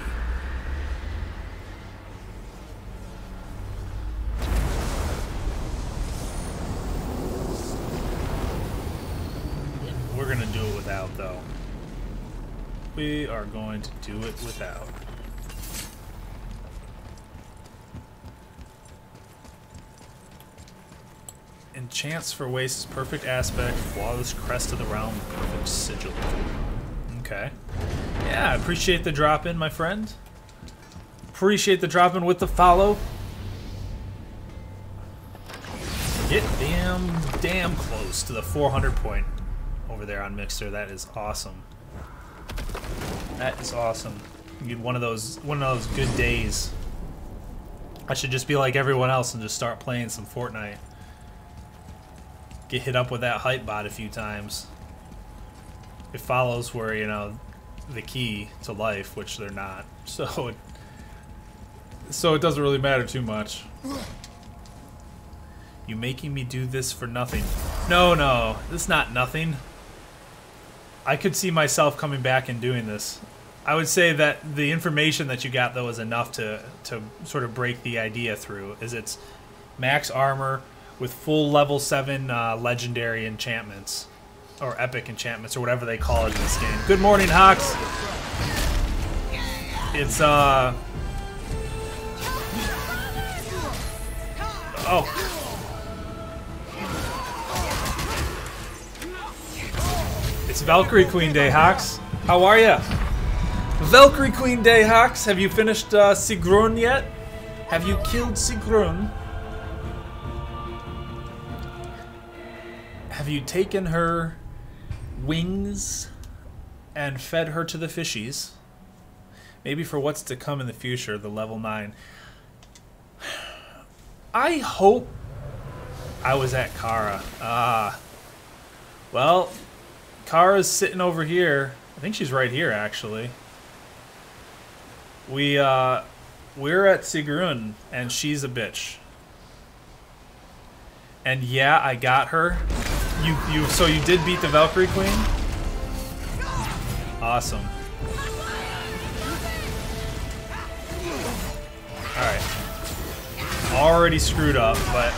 We're gonna do it without, though. We are going to do it without. Enchants for Waste's perfect aspect, flawless crest of the realm, perfect sigil. Okay. Yeah, I appreciate the drop in, my friend. Appreciate the drop in with the follow. Get damn close to the 400 point over there on Mixer. That is awesome. That is awesome. You get one of those good days. I should just be like everyone else and just start playing some Fortnite. Get hit up with that hype bot a few times. It follows where, you know, the key to life, which they're not. So it doesn't really matter too much. You making me do this for nothing? No, this is not nothing. I could see myself coming back and doing this. I would say that the information that you got, though, is enough to sort of break the idea through. Is it's max armor with full level 7 legendary enchantments, or epic enchantments, or whatever they call it in this game. Good morning, Hawks. It's it's Valkyrie Queen Day, Hawks. How are ya? Valkyrie Queen Day, Hawks. Have you finished Sigrun yet? Have you killed Sigrun? Have you taken her wings and fed her to the fishies? Maybe for what's to come in the future, the level 9. I hope I was at Kara. Well, Kara's sitting over here. I think she's right here, actually. We we're at Sigrun, and she's a bitch. And yeah, I got her. So you did beat the Valkyrie Queen? Awesome. Alright. Already screwed up, but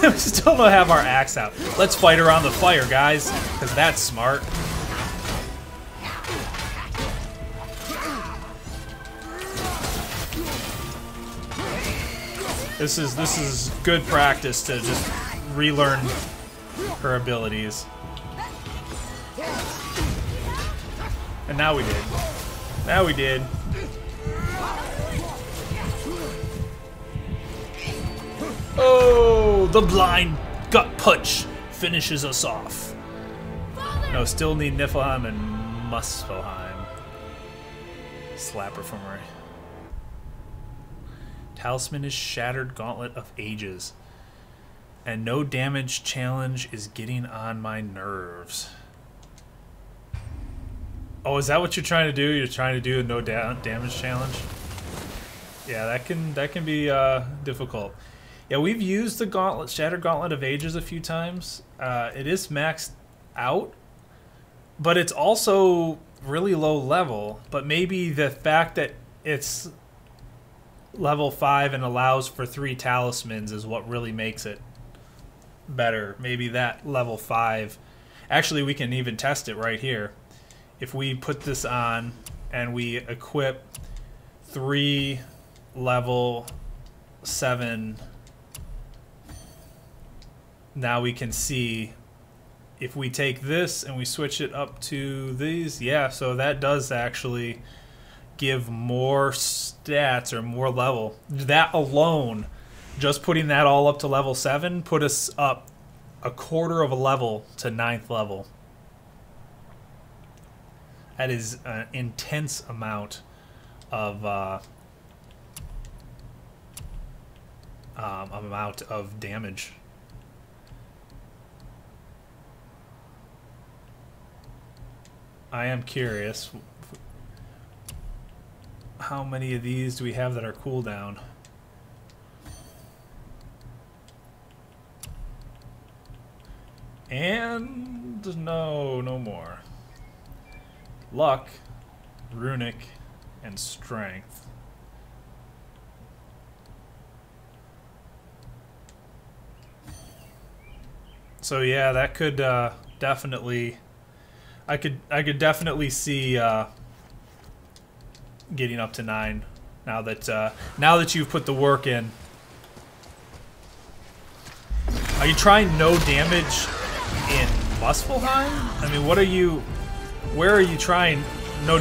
we still don't have our axe out. Let's fight around the fire, guys, because that's smart. This is good practice to just relearn her abilities. And now we did. Now we did. Oh, the blind gut punch finishes us off. No, still need Niflheim and Muspelheim. Slapper from her. Talisman is Shattered Gauntlet of Ages. And no damage challenge is getting on my nerves. Oh, is that what you're trying to do? You're trying to do a no damage challenge? Yeah, that can be difficult. Yeah, we've used the Gauntlet, Shattered Gauntlet of Ages a few times. It is maxed out, but it's also really low level. But maybe the fact that it's level 5 and allows for 3 talismans is what really makes it better. Maybe that level 5. Actually, we can even test it right here. If we put this on and we equip 3 level 7, now we can see if we take this and we switch it up to these. Yeah, so that does actually give more stats or more level. That alone, just putting that all up to level 7, put us up a quarter of a level to 9th level. That is an intense amount of damage. I am curious, how many of these do we have that are cooldown? And no more. Luck, runic, and strength. So yeah, that could definitely, I could definitely see getting up to 9 now that you've put the work in. Are you trying no damage in Muspelheim? I mean, where are you trying no?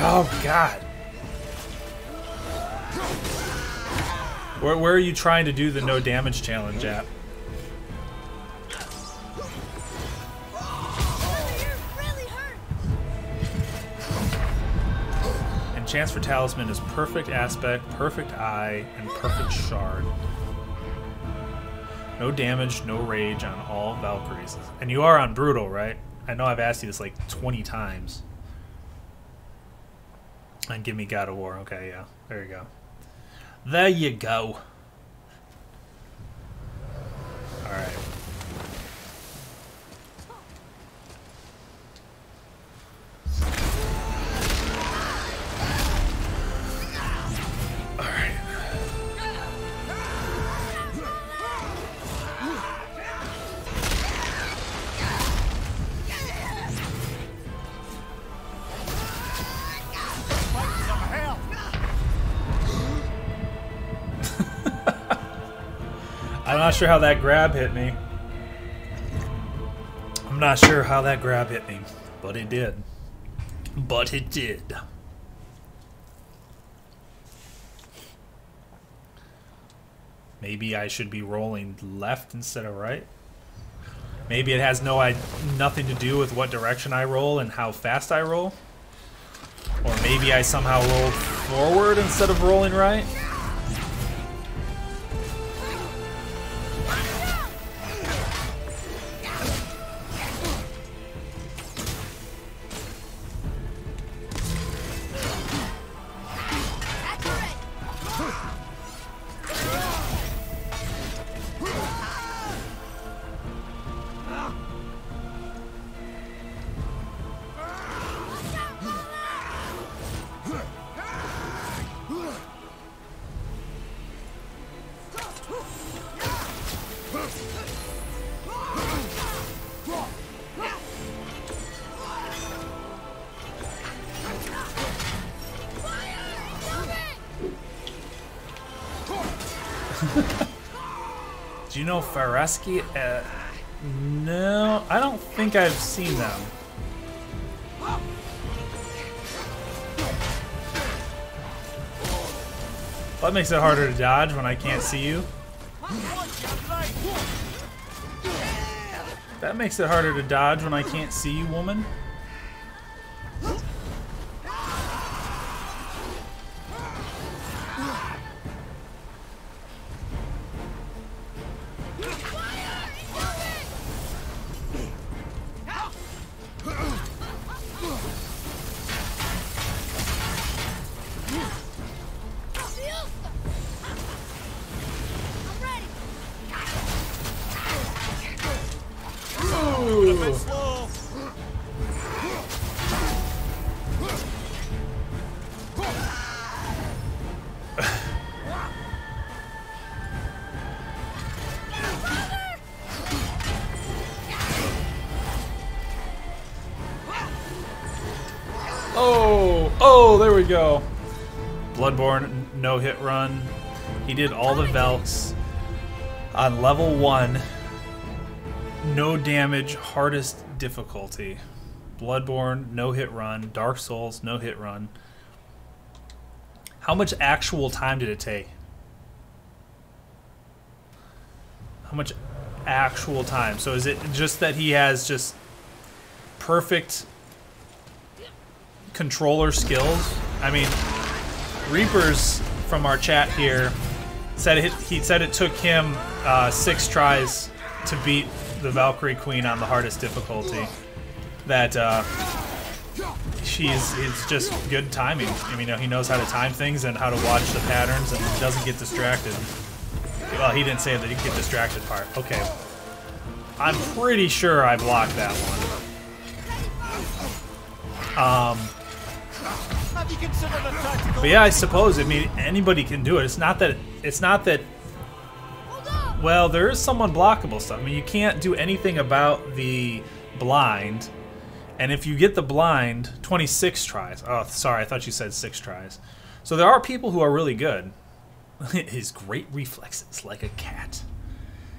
Oh God. Where are you trying to do the no damage challenge at? And chance for talisman is perfect aspect, perfect eye, and perfect shard. No damage, no rage on all Valkyries. And you are on brutal, right? I know I've asked you this like 20 times. And give me God of War. Okay, yeah. There you go. There you go. Alright. Alright. I'm not sure how that grab hit me. I'm not sure how that grab hit me, but it did. But it did. Maybe I should be rolling left instead of right. Maybe it has nothing to do with what direction I roll and how fast I roll. Or maybe I somehow rolled forward instead of rolling right. Do you know Fareski? No, I don't think I've seen them. That makes it harder to dodge when I can't see you. That makes it harder to dodge when I can't see you, woman. Oh, there we go. Bloodborne no-hit run. He did all the Valks on level 1. No damage, hardest difficulty. Bloodborne, no-hit run. Dark Souls, no-hit run. How much actual time did it take? How much actual time? So is it just that he has just perfect controller skills? I mean, Reapers from our chat here said he said it took him 6 tries to beat the Valkyrie Queen on the hardest difficulty. That it's just good timing. I mean, he knows how to time things and how to watch the patterns and doesn't get distracted. Well, he didn't say that he get distracted part. Okay. I'm pretty sure I blocked that one. But yeah, I suppose, I mean, anybody can do it. It's not that well, there is some unblockable stuff. I mean, you can't do anything about the blind. And if you get the blind, 26 tries. Oh, sorry, I thought you said 6 tries. So there are people who are really good. His great reflexes, like a cat.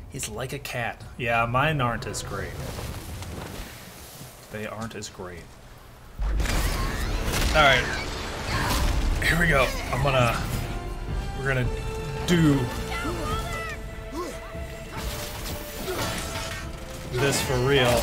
He's like a cat. Yeah, mine aren't as great. They aren't as great. Alright. Here we go. We're gonna do this for real.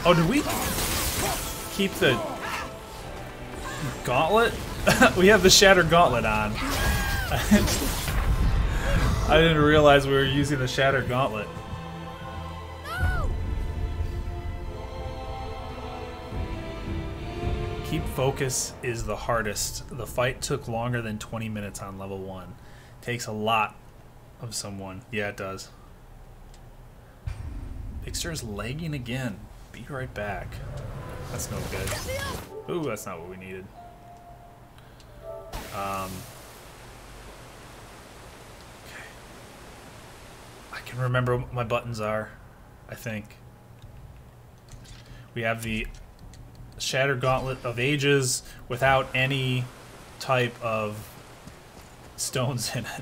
Oh, did we keep the gauntlet? We have the Shattered Gauntlet on. I didn't realize we were using the Shattered Gauntlet. Keep focus is the hardest. The fight took longer than 20 minutes on level 1. Takes a lot of someone. Yeah, it does. Pixar's lagging again. Be right back. That's no good. Ooh, that's not what we needed. Okay. I can remember what my buttons are, I think. We have the Shattered Gauntlet of Ages without any type of stones in it.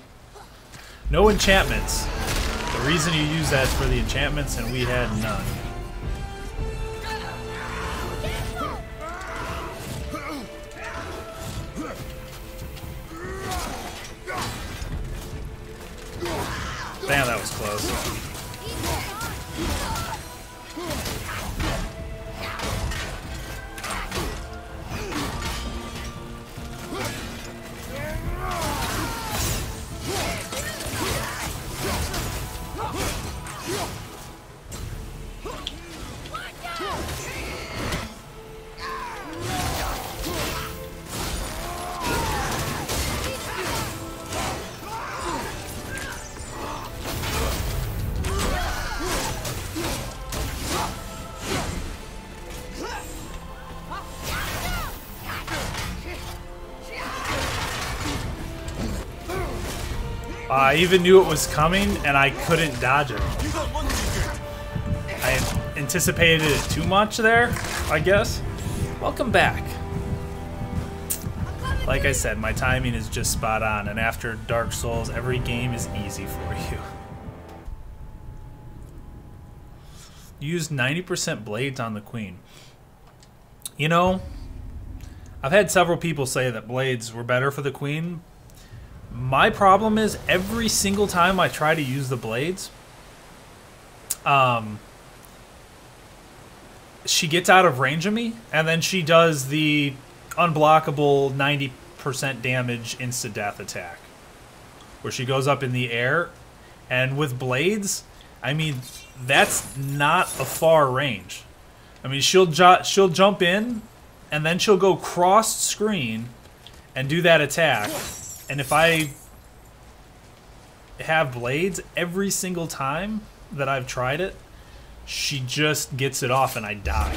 No enchantments. The reason you use that is for the enchantments, and we had none. Damn, that was close. I even knew it was coming, and I couldn't dodge it. I anticipated it too much there, I guess. Welcome back. Like I said, my timing is just spot on, and after Dark Souls, every game is easy for you. Use 90% blades on the queen. You know, I've had several people say that blades were better for the queen. My problem is every single time I try to use the blades, she gets out of range of me, and then she does the unblockable 90% damage insta-death attack, where she goes up in the air, and with blades, I mean, that's not a far range. I mean, she'll jump in, and then she'll go cross-screen and do that attack, and if I have blades, every single time that I've tried it, she just gets it off and I die.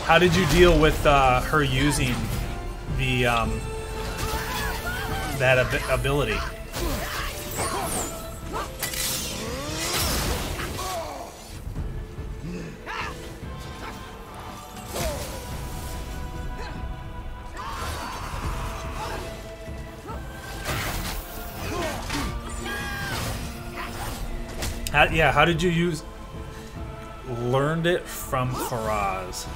How did you deal with her using the that ability? How did you use? Learned it from Faraz.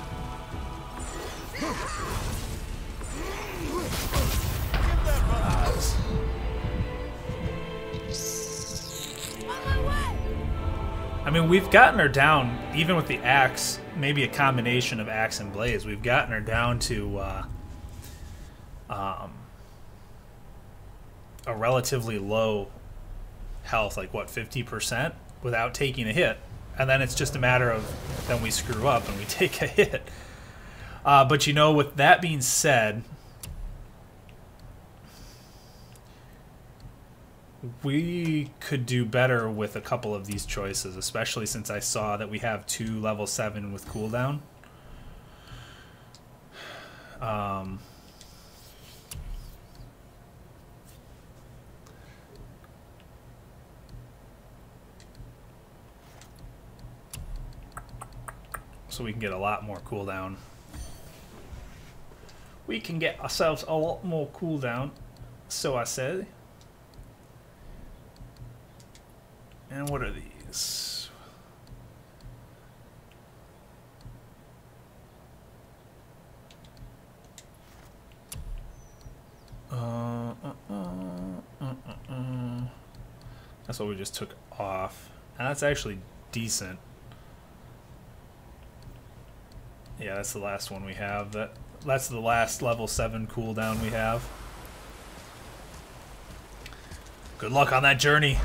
I mean, we've gotten her down, even with the axe, maybe a combination of axe and blades, we've gotten her down to a relatively low health, like what, 50%, without taking a hit. And then it's just a matter of then we screw up and we take a hit. But you know, with that being said, we could do better with a couple of these choices, especially since I saw that we have 2 level 7 with cooldown. So we can get a lot more cooldown. We can get ourselves a lot more cooldown, so I said. And what are these? That's what we just took off. And that's actually decent. Yeah, that's the last one we have. That's the last level 7 cooldown we have. Good luck on that journey.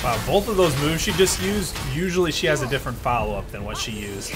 Wow, both of those moves she just used, usually she has a different follow-up than what she used.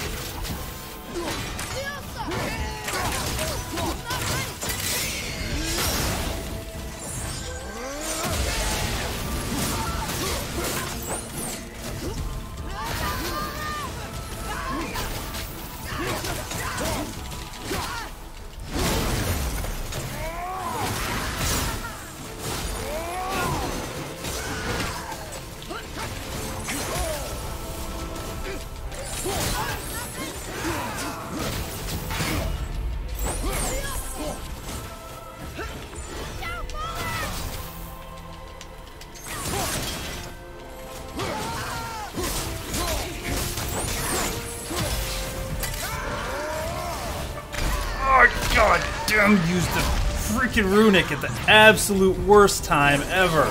God damn, used the freaking runic at the absolute worst time ever.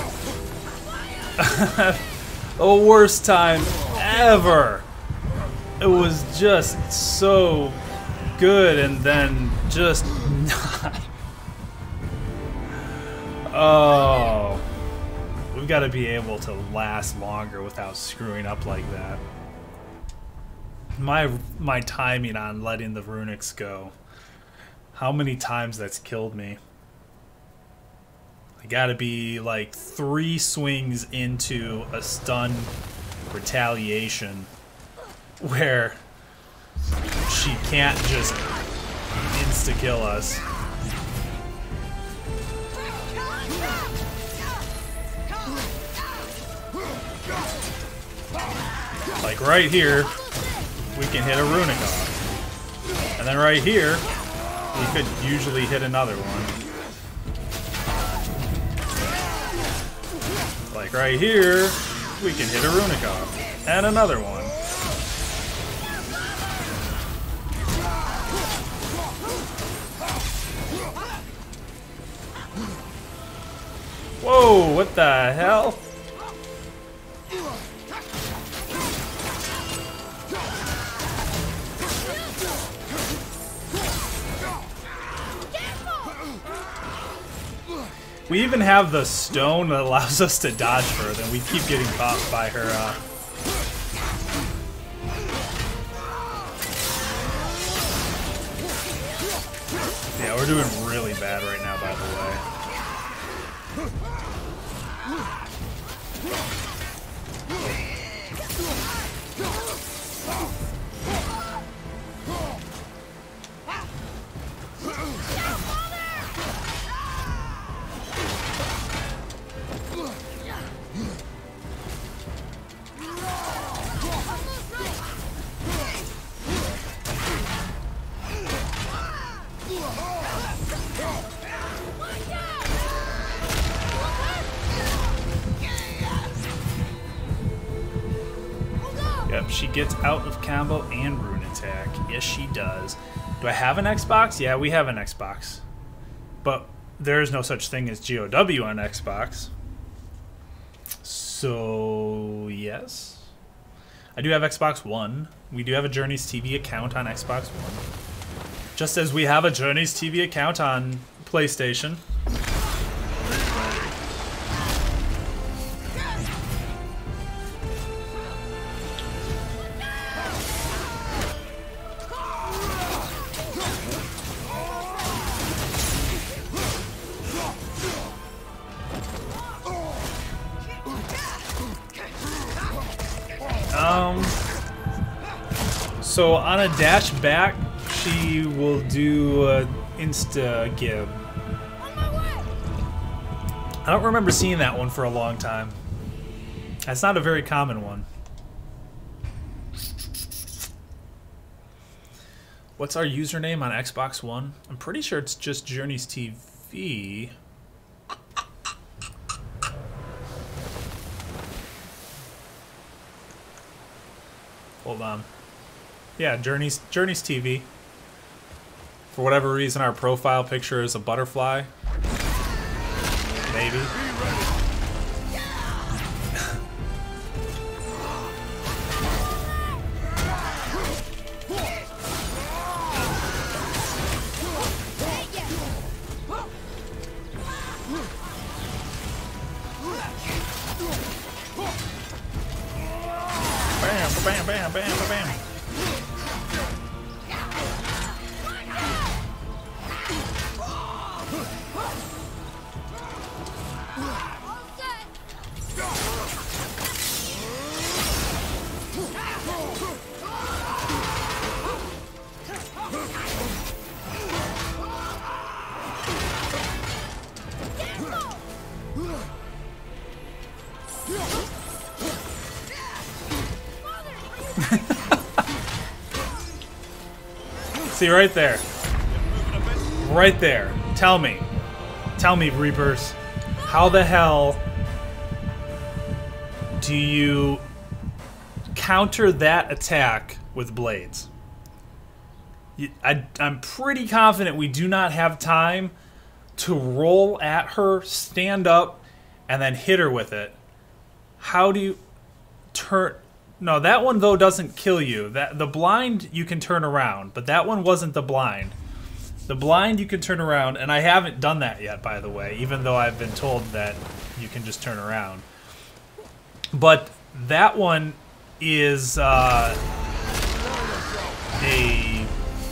The worst time ever. It was just so good and then just not. Oh. We've got to be able to last longer without screwing up like that. My timing on letting the runics go. How many times that's killed me. I gotta be like 3 swings into a stun retaliation where she can't just insta-kill us. Like right here, we can hit a runic off. And then right here, we could usually hit another one. Like right here, we can hit a runic off. And another one. Whoa, what the hell? We even have the stone that allows us to dodge further, and we keep getting caught by her, Yeah, we're doing really bad right now, by the way. Yep, she gets out of combo and rune attack. Yes, she does. Do I have an Xbox? Yeah, we have an Xbox. But there is no such thing as GOW on Xbox. So, yes. I do have Xbox One. We do have a Journeys TV account on Xbox One. Just as we have a Journeys TV account on PlayStation. So on a dash back, she will do insta give. I don't remember seeing that one for a long time. That's not a very common one. What's our username on Xbox One? I'm pretty sure it's just Journeys TV. Hold on. Yeah, Journeys TV. For whatever reason, our profile picture is a butterfly. Maybe. Bam, bam, bam, bam, bam. See, right there. Right there. Tell me, Reapers, how the hell do you counter that attack with blades? I'm pretty confident we do not have time to roll at her, stand up, and then hit her with it. How do you turn... No, that one, though, doesn't kill you. The blind, you can turn around, but that one wasn't the blind. The blind, you can turn around, and I haven't done that yet, by the way, even though I've been told that you can just turn around. But that one is a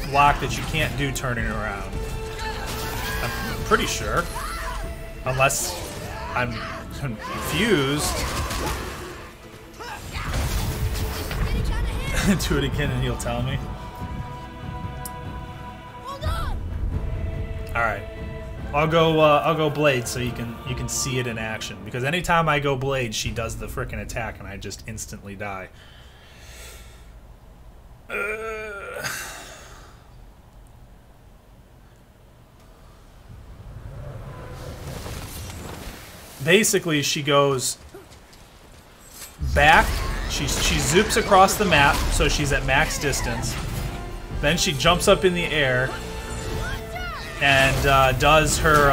block that you can't do turning around. I'm pretty sure. Unless I'm confused. Do it again and he'll tell me. Hold on. All right. I'll go blade so you can see it in action, because anytime I go blade, she does the frickin' attack and I just instantly die. Basically, she goes back. She zoops across the map, so she's at max distance. Then she jumps up in the air and does her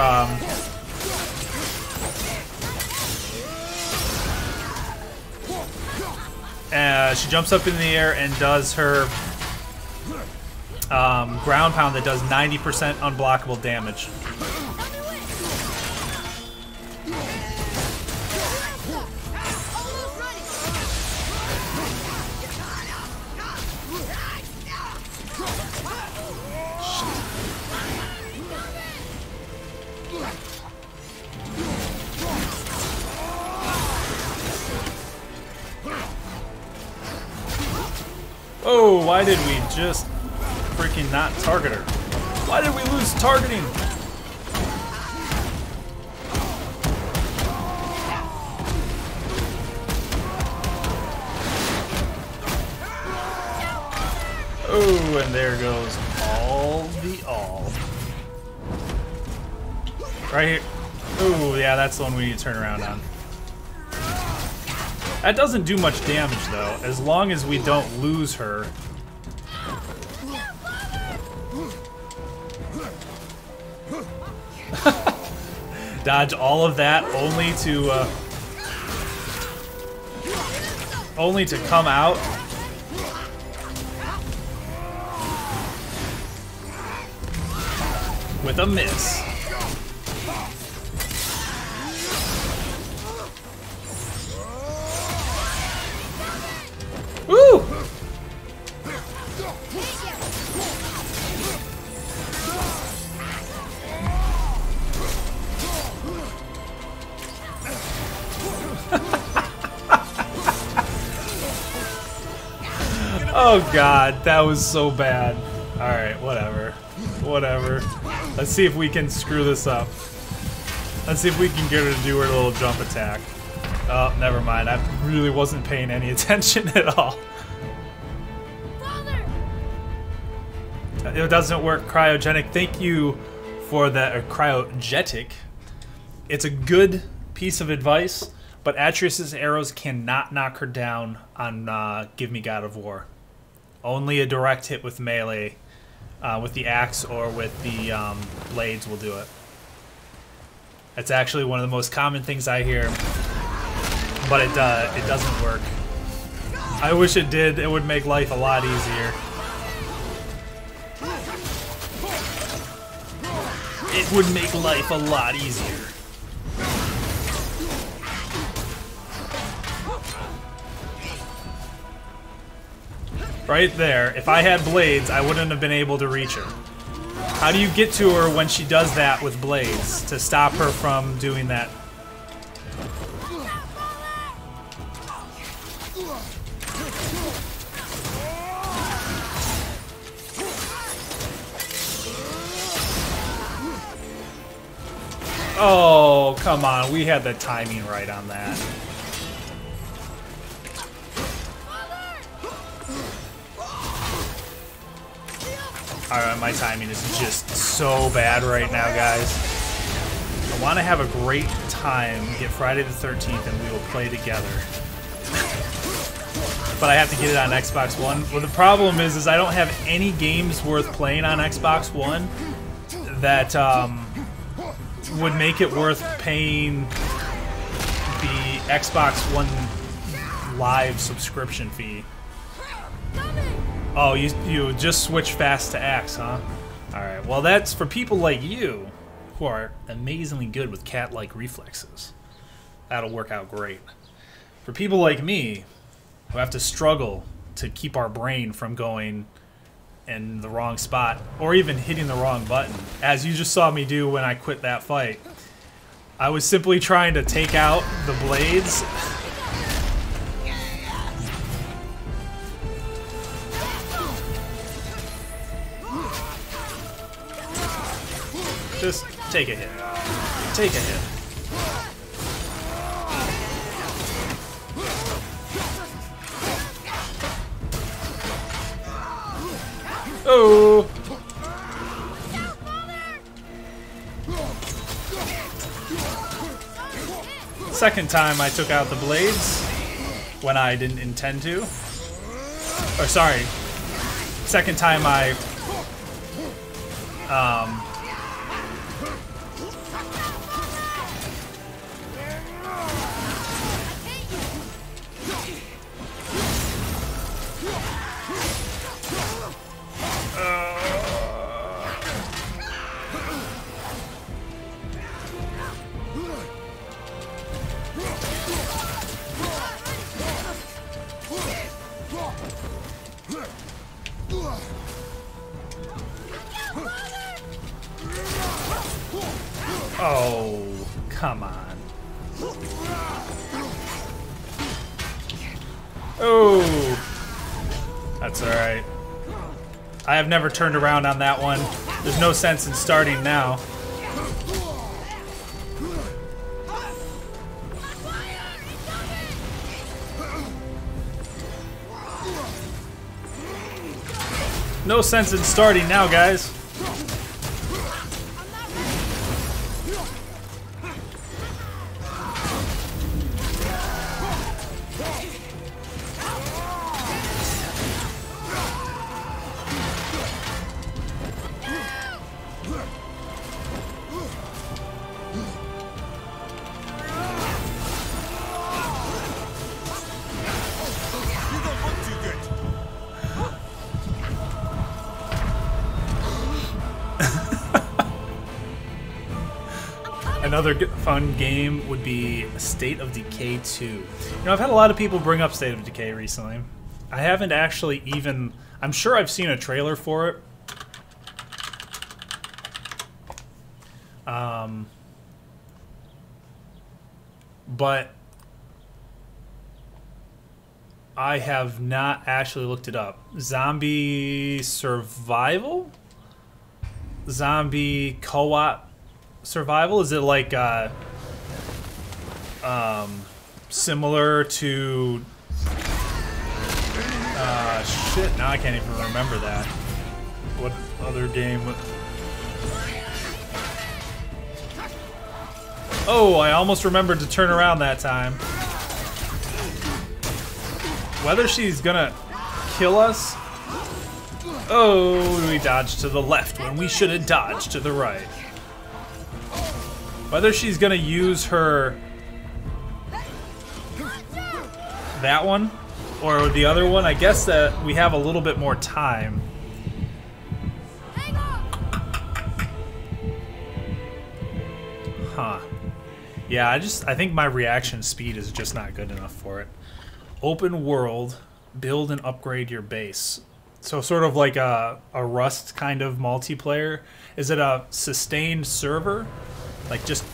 she jumps up in the air and does her ground pound that does 90% unblockable damage. Oh, why did we just freaking not target her? Why did we lose targeting? Oh, and there goes all. Right here. Oh, yeah, that's the one we need to turn around on. That doesn't do much damage, though, as long as we don't lose her. Dodge all of that only to come out with a miss. Woo! Oh god, that was so bad. Alright, whatever. Whatever. Let's see if we can screw this up. Let's see if we can get her to do her little jump attack. Oh, never mind. I really wasn't paying any attention at all. Father! It doesn't work cryogenic. Thank you for that, or cryogetic. It's a good piece of advice, but Atreus's arrows cannot knock her down on Give Me God of War. Only a direct hit with melee, with the axe or with the blades will do it. It's actually one of the most common things I hear, but it doesn't work. I wish it did. It would make life a lot easier. It would make life a lot easier. Right there. If I had blades, I wouldn't have been able to reach her. How do you get to her when she does that with blades to stop her from doing that? Oh, come on. We had the timing right on that. Alright, my timing is just so bad right now, guys. I want to have a great time, get Friday the 13th, and we will play together. But I have to get it on Xbox One. Well, the problem is I don't have any games worth playing on Xbox One that would make it worth paying the Xbox One Live subscription fee. Oh, you just switch fast to axe, huh? Alright, well that's for people like you who are amazingly good with cat-like reflexes. That'll work out great. For people like me, who have to struggle to keep our brain from going in the wrong spot, or even hitting the wrong button, as you just saw me do when I quit that fight, I was simply trying to take out the blades. Just take a hit. Take a hit. Oh! Second time I took out the blades when I didn't intend to. Or sorry, second time I oh, come on. Oh, that's all right. I have never turned around on that one. There's no sense in starting now. No sense in starting now, guys. Another fun game would be State of Decay 2. You know, I've had a lot of people bring up State of Decay recently. I haven't actually even... I'm sure I've seen a trailer for it. But I have not actually looked it up. Zombie survival? Zombie co-op survival? Is it like similar to shit, now I can't even remember that. What other game would... Oh, I almost remembered to turn around that time. Whether she's gonna kill us... Oh, we dodged to the left when we should have dodged to the right. Whether she's gonna use her... that one, or the other one, I guess that we have a little bit more time. Huh. Yeah, I think my reaction speed is just not good enough for it. Open world, build and upgrade your base. So sort of like a Rust kind of multiplayer. Is it a sustained server? Like just,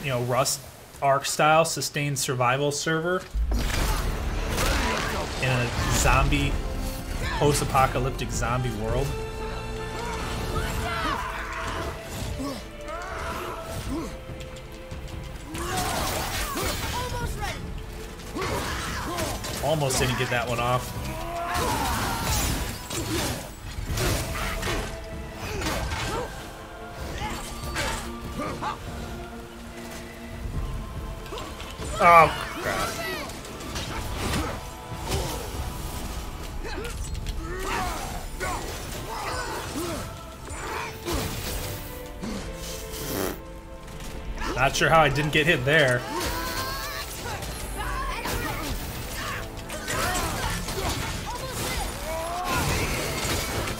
you know, Rust Ark style sustained survival server in a zombie, post-apocalyptic zombie world. Almost didn't get that one off. Oh, crap. Not sure how I didn't get hit there.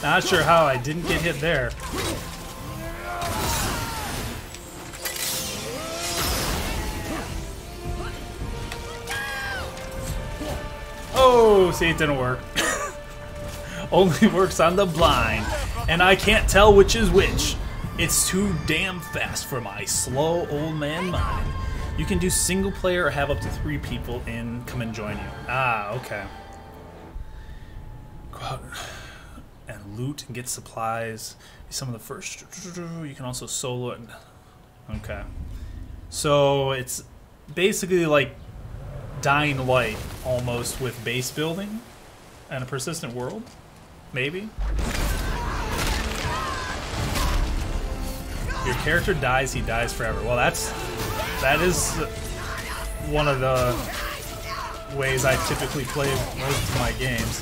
Not sure how I didn't get hit there. Oh, see, it didn't work. Only works on the blind, and I can't tell which is which. It's too damn fast for my slow old man mind. You can do single player or have up to 3 people come and join you. Ah, okay. And loot and get supplies. Some of the first. You can also solo it. Okay. So it's basically like Dying Light almost with base building and a persistent world. Maybe. Your character dies, he dies forever. Well, that is one of the ways I typically play most of my games.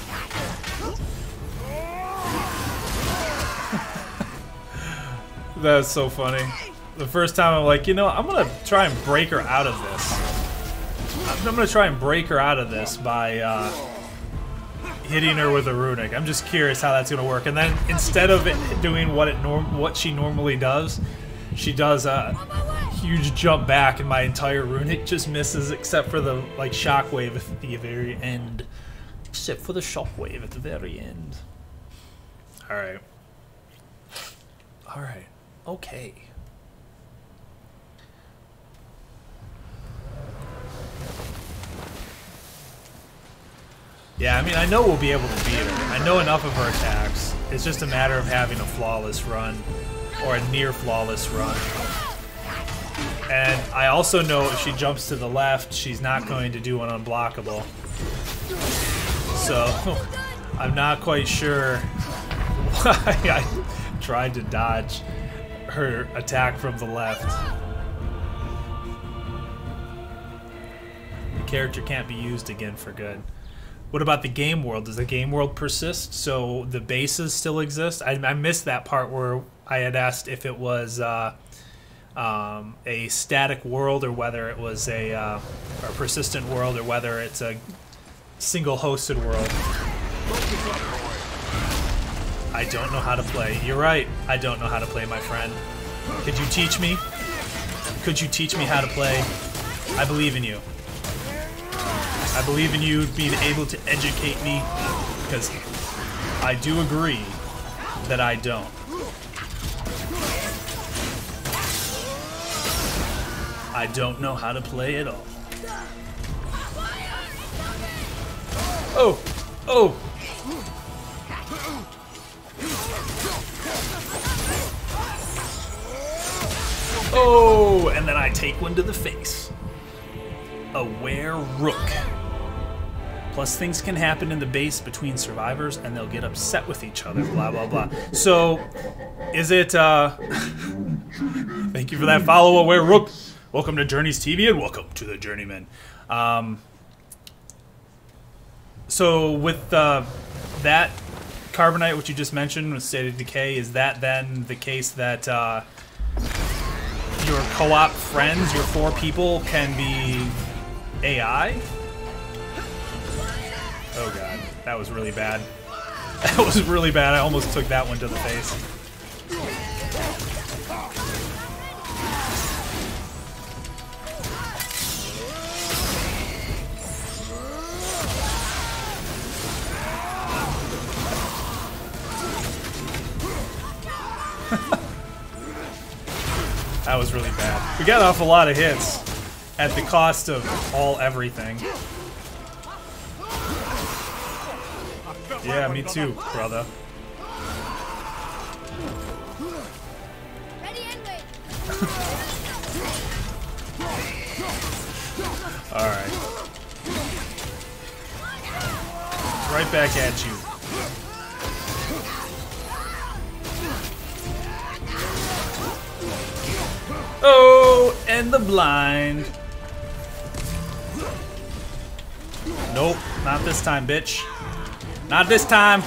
That's so funny. The first time I'm like, you know, I'm gonna try and break her out of this. I'm gonna try and break her out of this by hitting her with a runic. I'm just curious how that's gonna work. And then instead of it doing what she normally does, she does a huge jump back, and my entire runic just misses, except for the like shockwave at the very end. Except for the shockwave at the very end. All right. All right. Okay. Yeah, I mean, I know we'll be able to beat her. I know enough of her attacks. It's just a matter of having a flawless run, or a near flawless run. And I also know if she jumps to the left, she's not going to do an unblockable. So, I'm not quite sure why I tried to dodge her attack from the left. The character can't be used again for good. What about the game world? Does the game world persist? So the bases still exist? I missed that part where I had asked if it was a static world, or whether it was a persistent world, or whether it's a single hosted world. I don't know how to play. You're right. I don't know how to play, my friend. Could you teach me? Could you teach me how to play? I believe in you. I believe in you being able to educate me, because I do agree that I don't. I don't know how to play at all. Oh! Oh! Oh! And then I take one to the face. A were-rook. Plus, things can happen in the base between survivors, and they'll get upset with each other, blah, blah, blah. So, is it, Thank you for that follow, a were-rook. Welcome to Journeys TV, and welcome to the Journeymen. So, with that Carbonite, which you just mentioned, with State of Decay, is that then the case that your co-op friends, your 4 people, can be AI? Oh god, that was really bad. That was really bad. I almost took that one to the face. That was really bad. We got off a lot of hits at the cost of everything. Yeah, me too, brother. Ready and wait. Alright. Right back at you. Oh, and the blind. Nope, not this time, bitch. Not this time.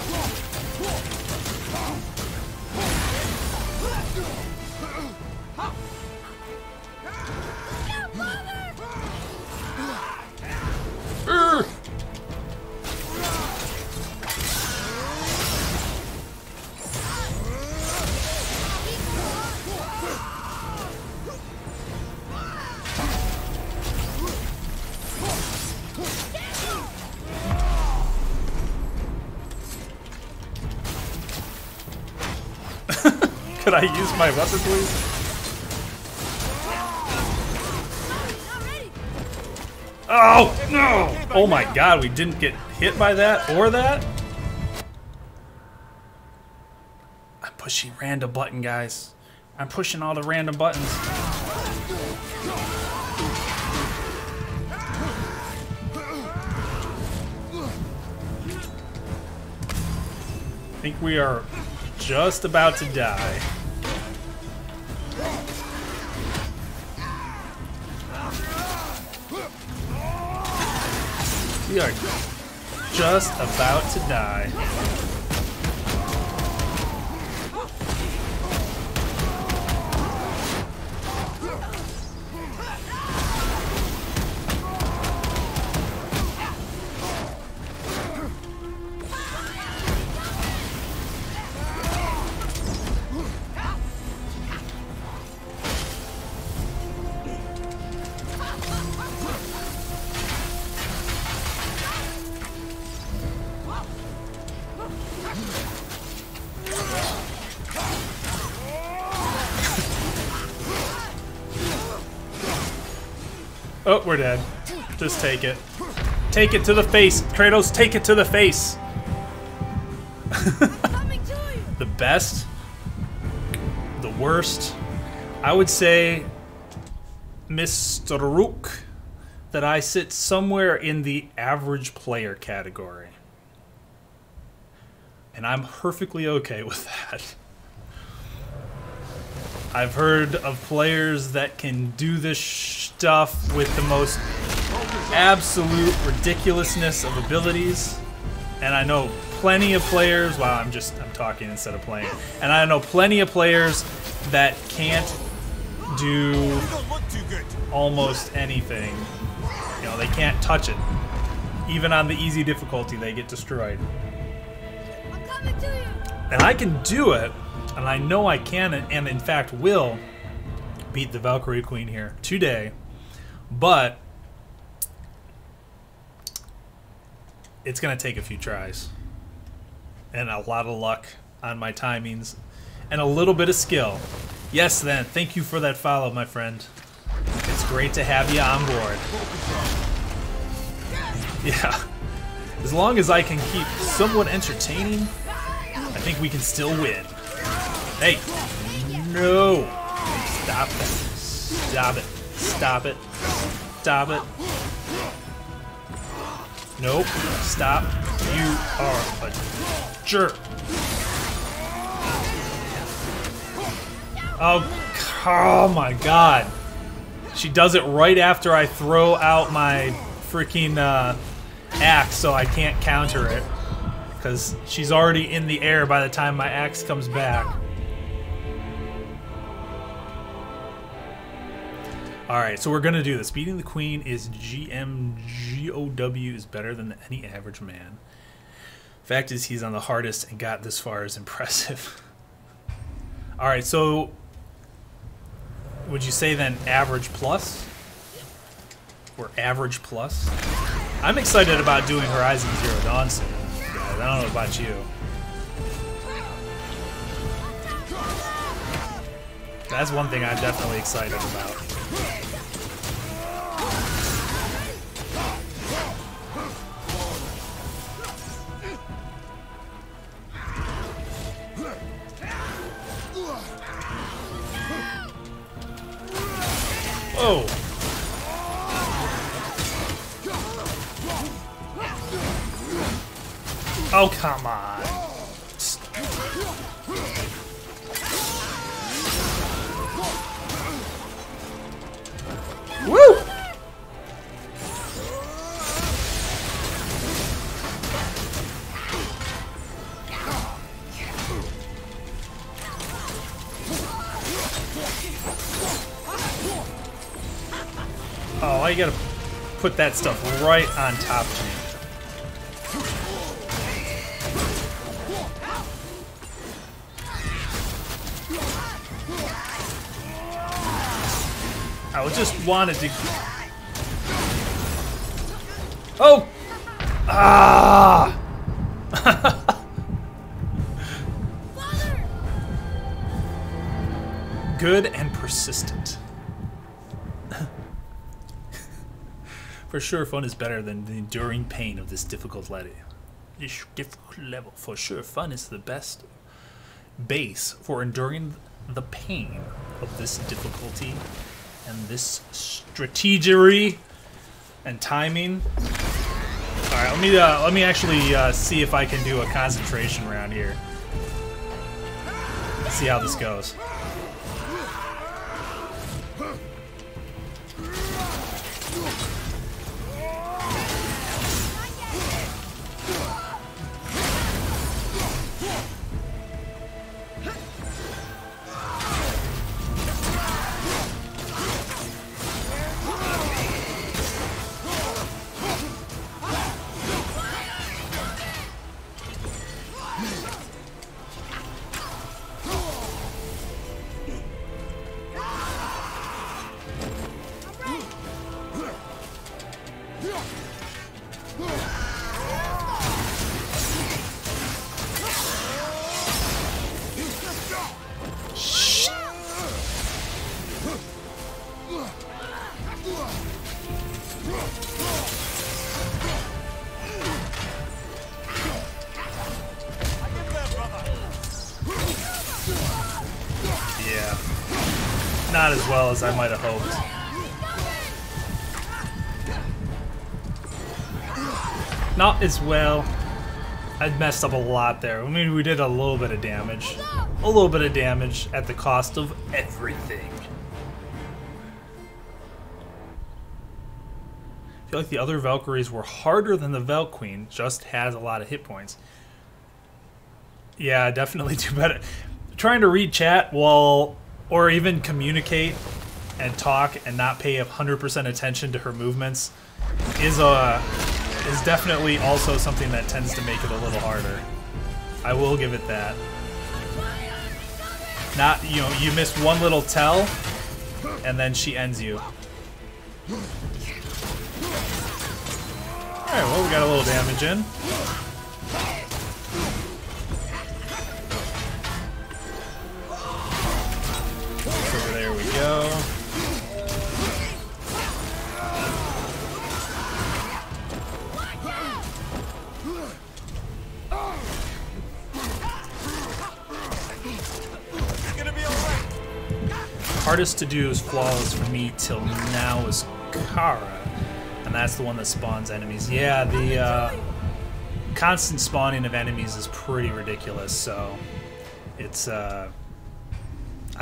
Could I use my weapon, please? Oh, no! Oh my god, we didn't get hit by that or that? pushing random button, guys. I'm pushing all the random buttons. I think we are just about to die. We are just about to die. Oh, we're dead. Just take it. Take it to the face. Kratos, take it to the face. The best. The worst. I would say, Mr. Rook, that I sit somewhere in the average player category. And I'm perfectly okay with that. I've heard of players that can do this stuff with the most absolute ridiculousness of abilities, and I know plenty of players. Wow, I'm talking instead of playing. And I know plenty of players that can't do almost anything. You know, they can't touch it. Even on the easy difficulty, they get destroyed. I'm coming to you. And I can do it. And I know I can, and in fact will, beat the Valk Queen here today. But it's going to take a few tries. And a lot of luck on my timings. And a little bit of skill. Yes, then. Thank you for that follow, my friend. It's great to have you on board. Yeah. As long as I can keep somewhat entertaining, I think we can still win. Hey, no! Stop it. Stop it. Stop it. Stop it. Nope. Stop. You are a jerk. Oh my god. She does it right after I throw out my freaking axe, so I can't counter it. Because she's already in the air by the time my axe comes back. Alright, so we're going to do this. Beating the queen is GOW is better than any average man. Fact is, he's on the hardest and got this far is impressive. Alright, so would you say then average plus? Or average plus? I'm excited about doing Horizon Zero Dawn soon, guys. I don't know about you. That's one thing I'm definitely excited about. Whoa! Oh, come on. Woo! Oh, I gotta put that stuff right on top of me. I just wanted to... Oh! Ah! Good and persistent. For sure, fun is better than the enduring pain of this difficult level. For sure, fun is the best. base for enduring the pain of this difficulty and this strategery and timing. All right, let me actually see if I can do a concentration round here. See how this goes. Yeah, not as well as I might have hoped. Not as well. I messed up a lot there. I mean, we did a little bit of damage. A little bit of damage at the cost of everything. I feel like the other Valkyries were harder than the Valk Queen, just has a lot of hit points. Yeah, definitely do better. Trying to read chat while, or even communicate and talk and not pay 100% attention to her movements is definitely also something that tends to make it a little harder. I will give it that. Not, you know, you miss one little tell, and then she ends you. Alright, well, we got a little damage in. Over there we go. Hardest to do is flawless for me till now is Kara, and that's the one that spawns enemies. Yeah, the constant spawning of enemies is pretty ridiculous, so it's I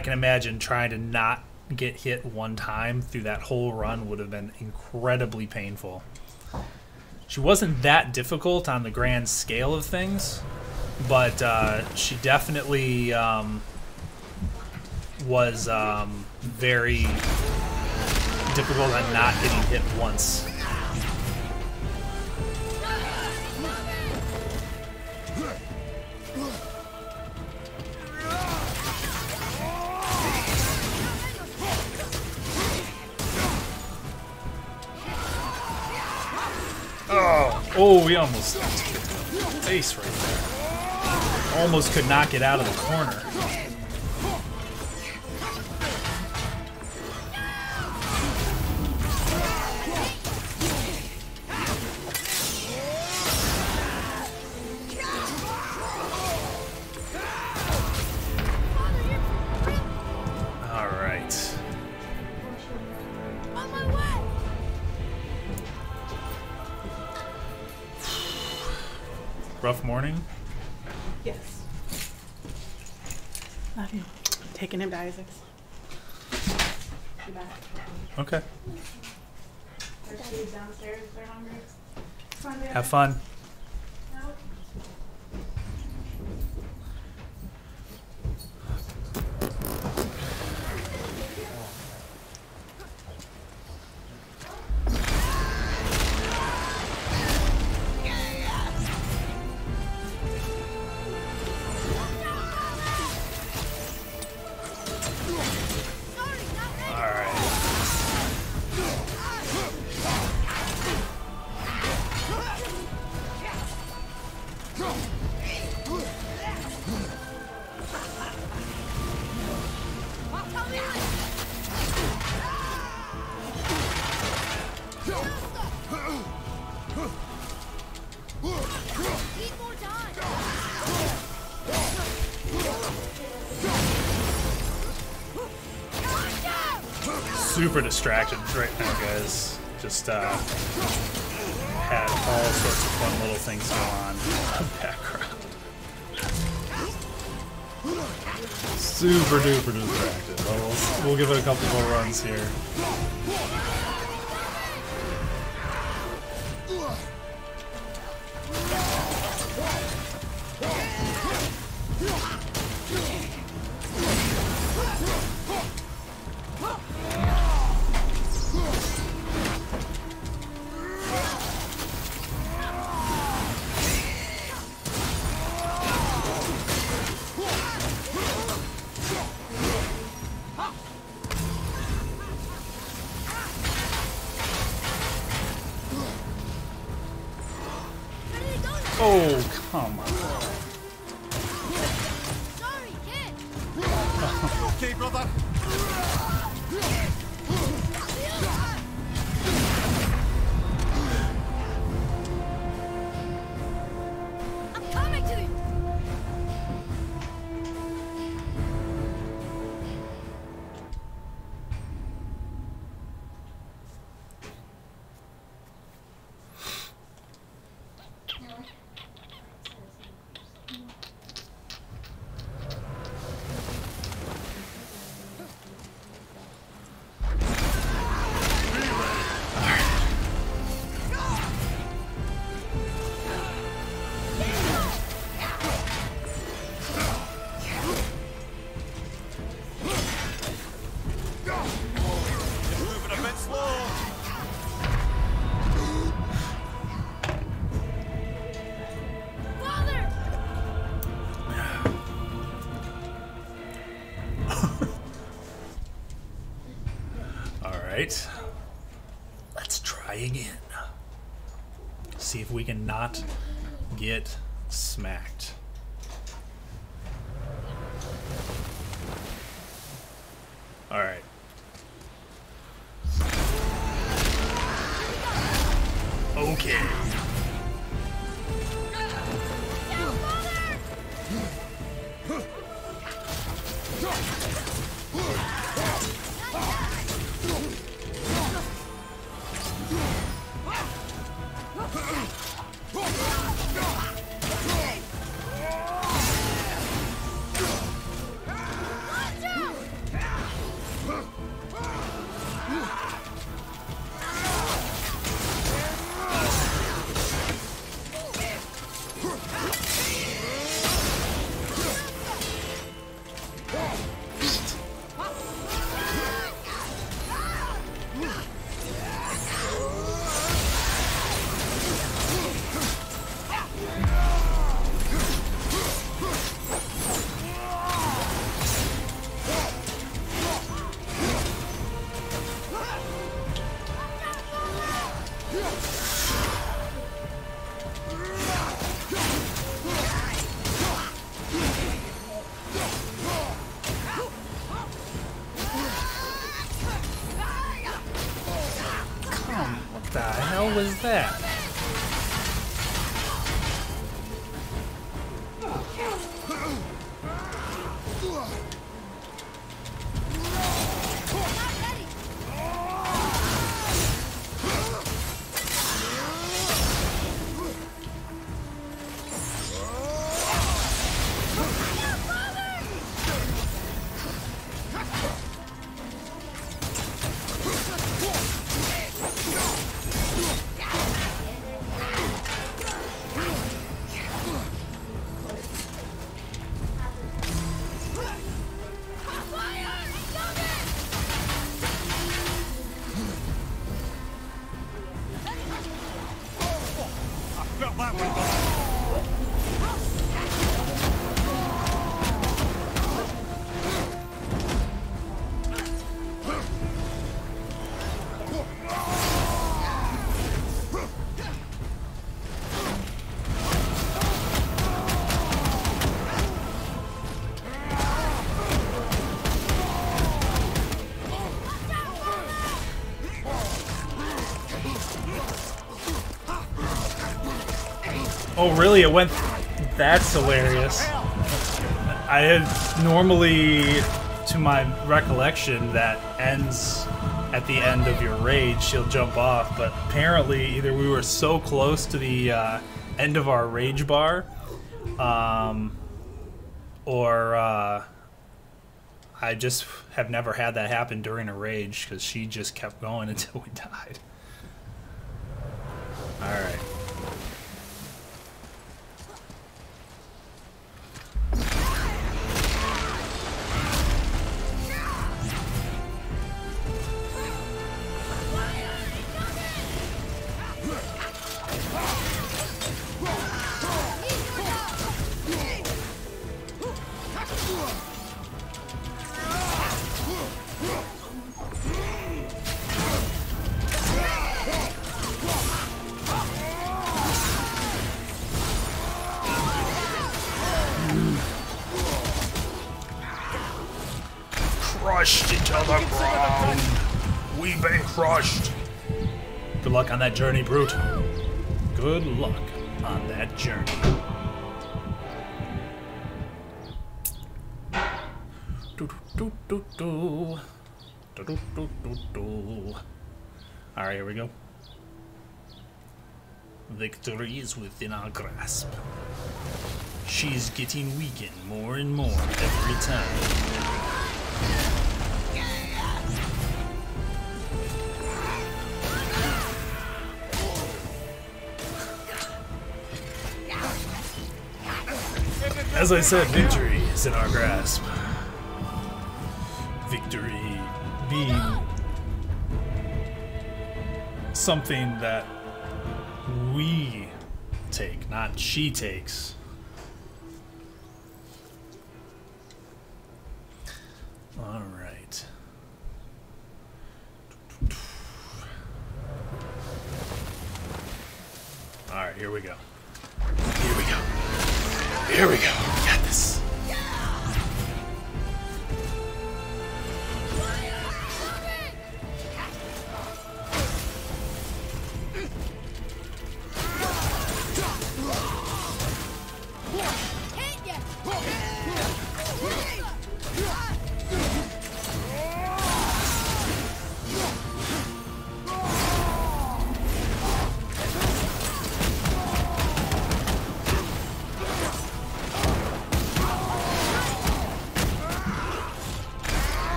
can imagine trying to not get hit one time through that whole run would have been incredibly painful. She wasn't that difficult on the grand scale of things, but she definitely was very difficult at not getting hit once. Oh, we almost took the face right there. Almost could not get out of the corner. Rough morning? Yes. Love you. Taking him to Isaac's. Be back. Okay. There's downstairs if they're hungry. Have fun. super distracted right now, guys. Just had all sorts of fun little things go on in the background. Super duper distracted. Well, we'll give it a couple more runs here. Oh, come on. Sorry, kid. Okay, brother. I'm coming to you. Moving a bit slow. Father! Alright. Let's try again. See if we can not get smacked. Alright. Okay. What the hell was that? Felt that one, brother. Oh, really? It went... That's hilarious. I had normally, to my recollection, that ends at the end of your rage, she'll jump off. But apparently, either we were so close to the end of our rage bar, or I just have never had that happen during a rage because she just kept going until we died. All right. Crushed into the ground. We've been crushed. Good luck on that journey, Brute. Good luck on that journey. Alright, here we go. Victory is within our grasp. She's getting weakened more and more every time. As I said, victory is in our grasp. Victory being something that we take, not she takes. All right. All right, here we go. Here we go. Here we go. We got this.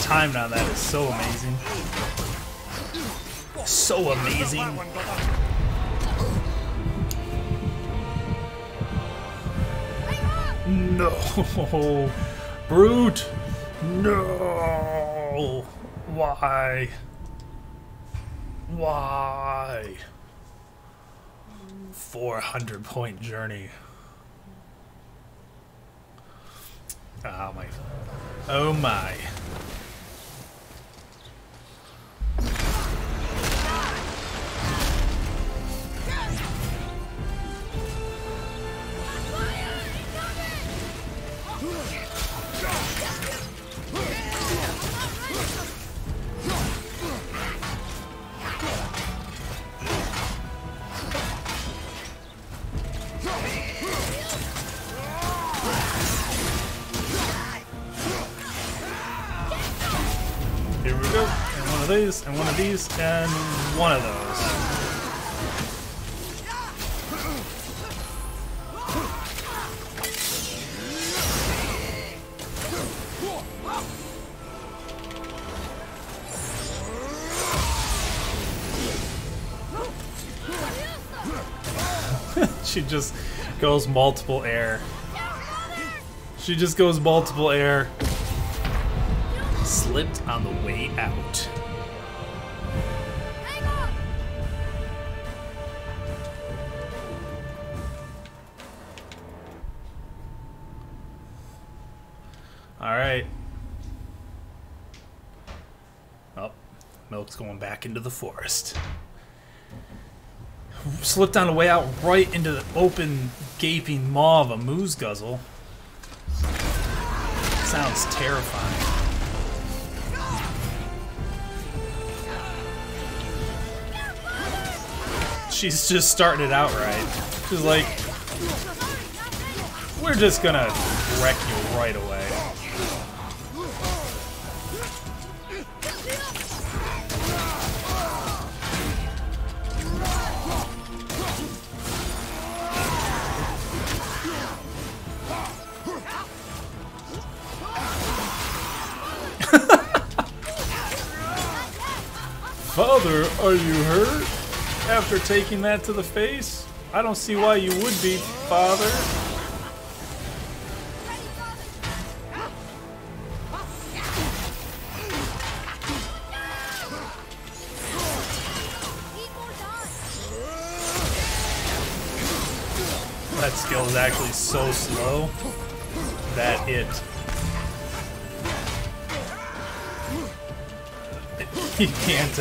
Time on that is so amazing. So amazing. No. Brute. No. Why? Why? 400-point journey. Oh my. Oh my. Here we go. And one of these, and one of these, and one of those. She just goes multiple air. She just goes multiple air. Slipped on the way out. All right. Oh, Milk's going back into the forest. Slipped on the way out right into the open, gaping maw of a moose guzzle. Sounds terrifying. she's just starting it out right. She's like, we're just gonna wreck you right away. Father, are you hurt? After taking that to the face? I don't see why you would be, Father. That skill is actually so slow that you can't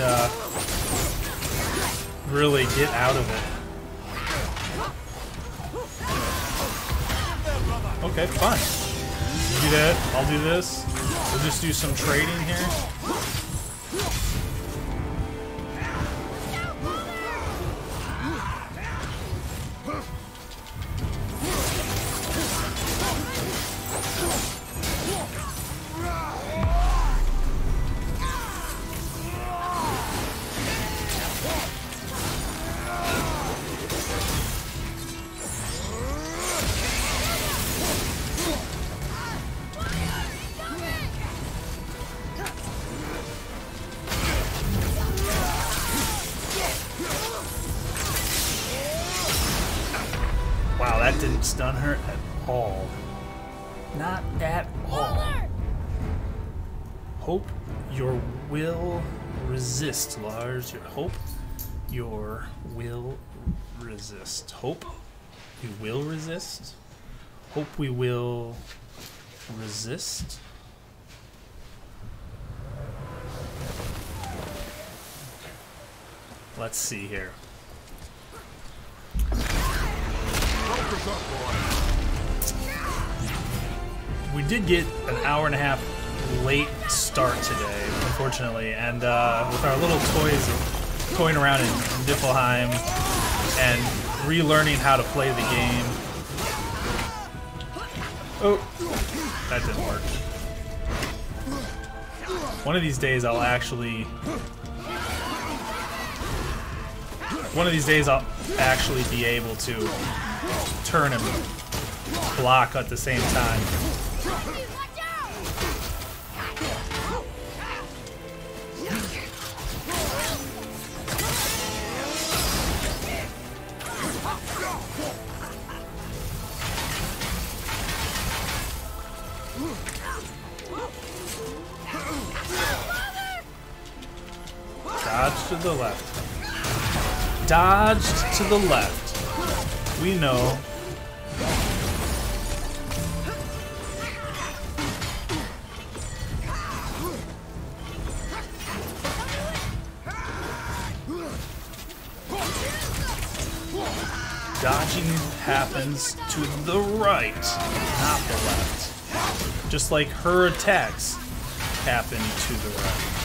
really get out of it. Okay, fine. You do that, I'll do this. We'll just do some trading here. Wow, that didn't stun her at all. Not at all. Hope your will resist, Lars. Your hope your will resist. Hope you will resist. Hope we will resist. Let's see here. We did get an hour and a half late start today, unfortunately, and with our little toying around in Niflheim and relearning how to play the game. Oh, that didn't work. One of these days I'll actually be able to turn and block at the same time. Dodge to the left. Dodged to the left. We know. Dodging happens to the right, not the left. Just like her attacks happen to the right.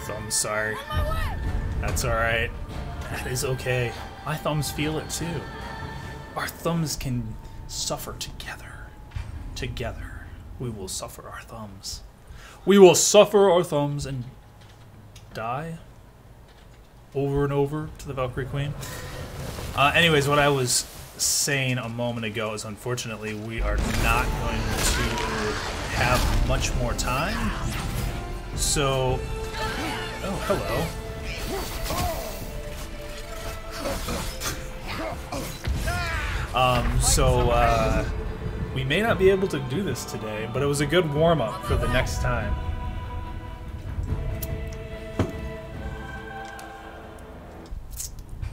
I'm sorry. That's alright. That is okay. My thumbs feel it too. Our thumbs can suffer together. Together, we will suffer our thumbs. We will suffer our thumbs and die over and over to the Valkyrie Queen. Anyways, what I was saying a moment ago is unfortunately we are not going to have much more time. So, oh, hello. So we may not be able to do this today, but it was a good warm-up for the next time.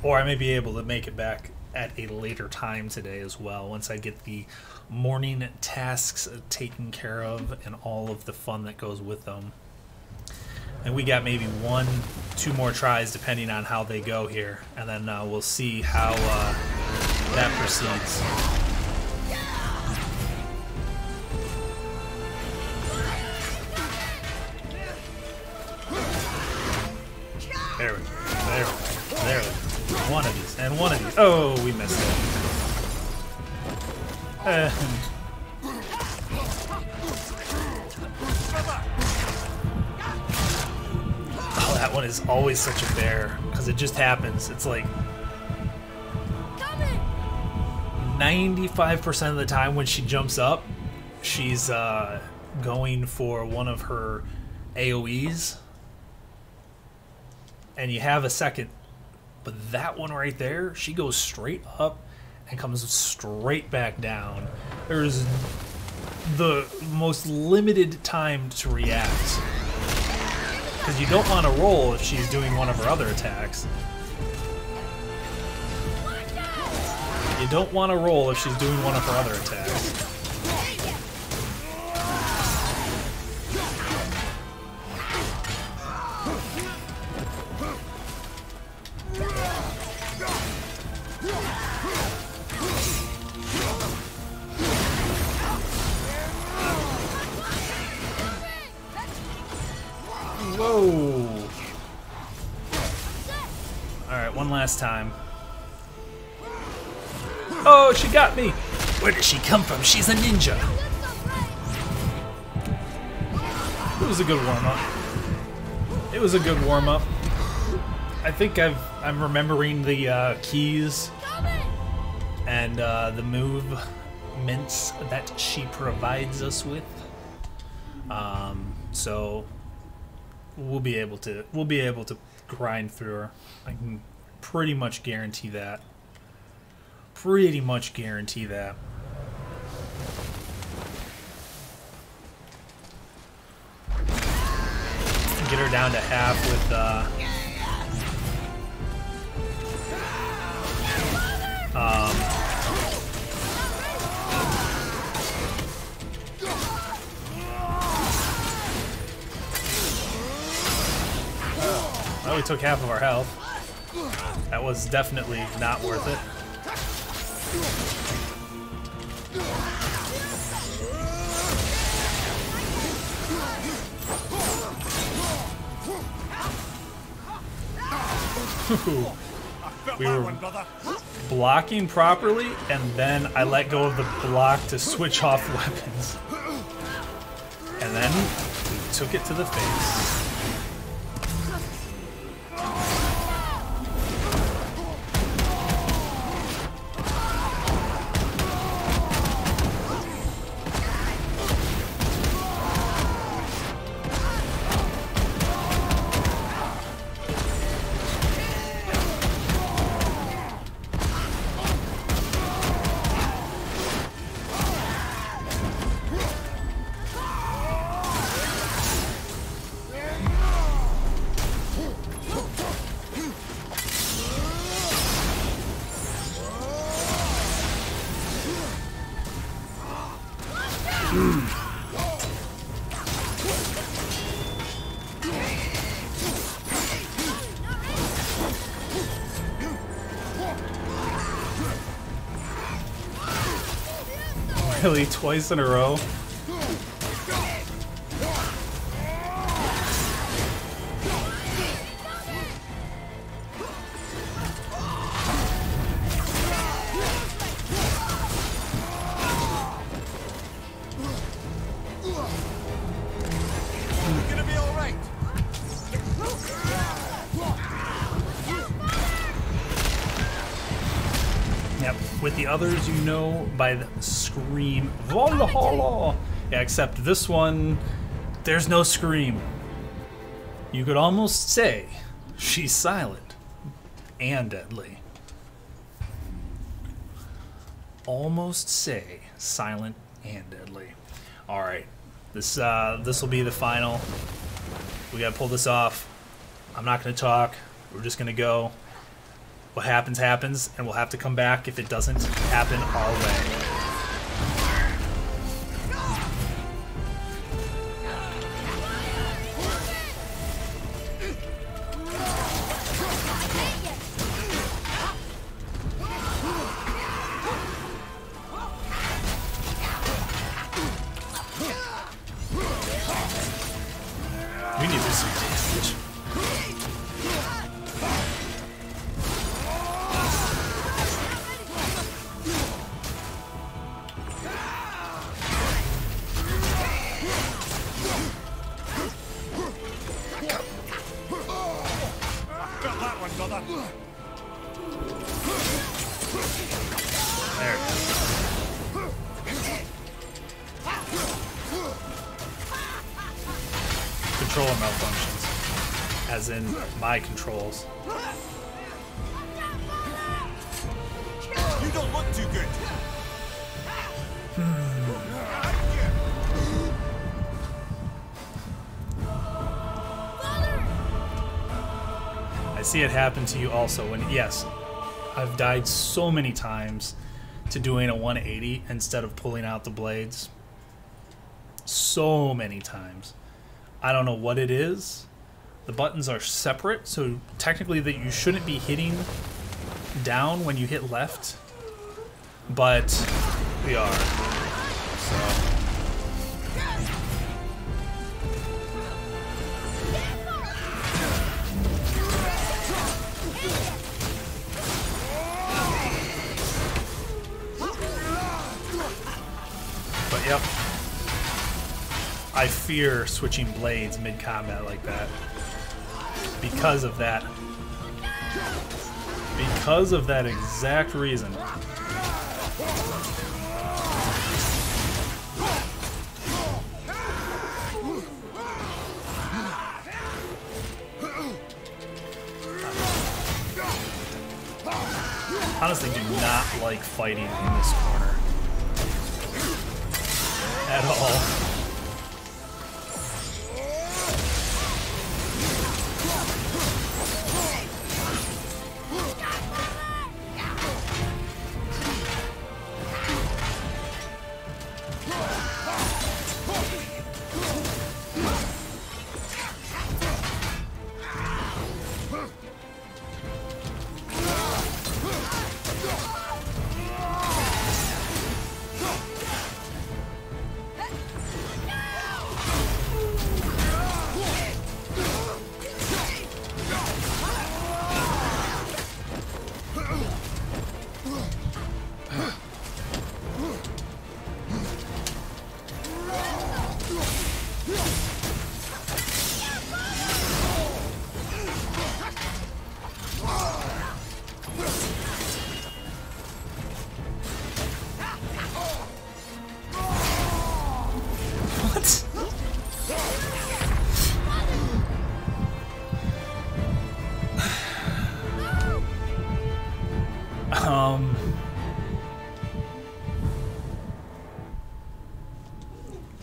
Or I may be able to make it back at a later time today as well, once I get the morning tasks taken care of and all of the fun that goes with them. And we got maybe 1-2 more tries depending on how they go here, and then we'll see how that proceeds. There we go. There we go. There we go. One of these, and one of these. Oh, we missed it. And oh, that one is always such a bear, because it just happens. It's like 95% of the time when she jumps up, she's going for one of her AoEs, and you have a second. But that one right there, she goes straight up and comes straight back down. There's the most limited time to react, because you don't want to roll if she's doing one of her other attacks. You don't want to roll if she's doing one of her other attacks. Whoa! Alright, one last time. Oh, she got me! Where did she come from? She's a ninja! It was a good warm-up. It was a good warm-up. I think I'm remembering the keys and the movements that she provides us with. So we'll be able to grind through her. I can pretty much guarantee that. Pretty much guarantee that. Get her down to half with well, we took half of our health. That was definitely not worth it. We were blocking properly, and then I let go of the block to switch off weapons. And then we took it to the face. Really, twice in a row? With the others, you know by the scream, Valhalla! Yeah, except this one, there's no scream. You could almost say she's silent and deadly. almost say silent and deadly. All right, this will be the final. We gotta pull this off. I'm not gonna talk. We're just gonna go. What happens happens, and we'll have to come back if it doesn't happen our way. We need this damage. Got that one, brother. There it is. Controller malfunctions. As in my controls. You don't look too good. I see it happen to you also. When yes, I've died so many times to doing a 180 instead of pulling out the blades. So many times. I don't know what it is. The buttons are separate, so technically that you shouldn't be hitting down when you hit left, but we are. So. But yep. I fear switching blades mid-combat like that. Because of that. Because of that exact reason. Honestly, do not like fighting in this corner. At all.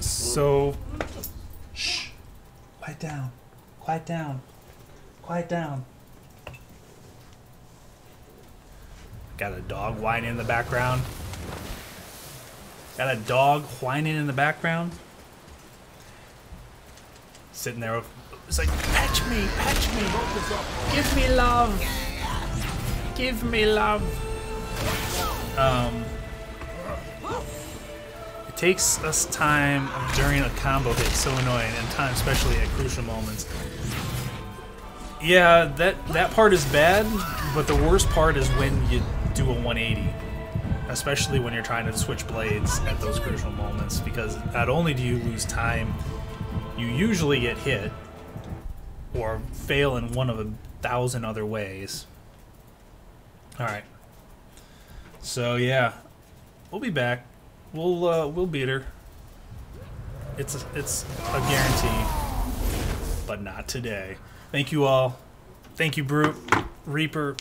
So, shh, quiet down, quiet down, quiet down. Got a dog whining in the background. Got a dog whining in the background. Sitting there, it's like, patch me, give me love, give me love. It takes us time during a combo hit, so annoying, and time especially at crucial moments. Yeah, that part is bad, but the worst part is when you do a 180, especially when you're trying to switch blades at those crucial moments, because not only do you lose time, you usually get hit or fail in one of 1,000 other ways. Alright. So yeah, we'll be back. We'll beat her. It's a guarantee, but not today. Thank you all. Thank you, Brute, Reaper,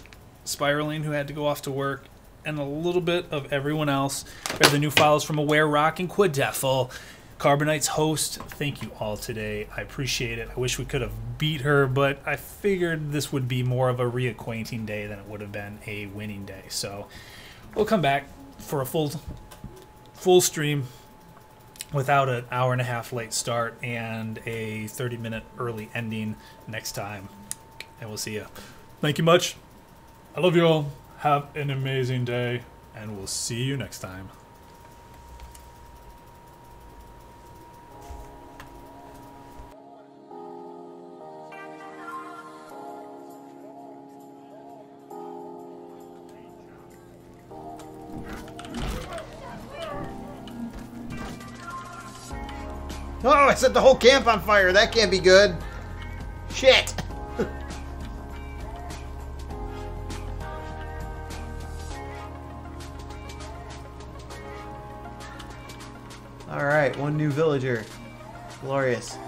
Spiraling, who had to go off to work, and a little bit of everyone else. They're the new files from Aware Rock and Quadefel. Carbonite's host, thank you all today. I appreciate it. I wish we could have beat her, but I figured this would be more of a reacquainting day than it would have been a winning day. So we'll come back for a full stream without an hour-and-a-half late start and a 30-minute early ending next time. And we'll see you. Thank you much. I love you all. Have an amazing day, and we'll see you next time. Oh, I set the whole camp on fire. That can't be good. Shit. Alright, one new villager. Glorious. And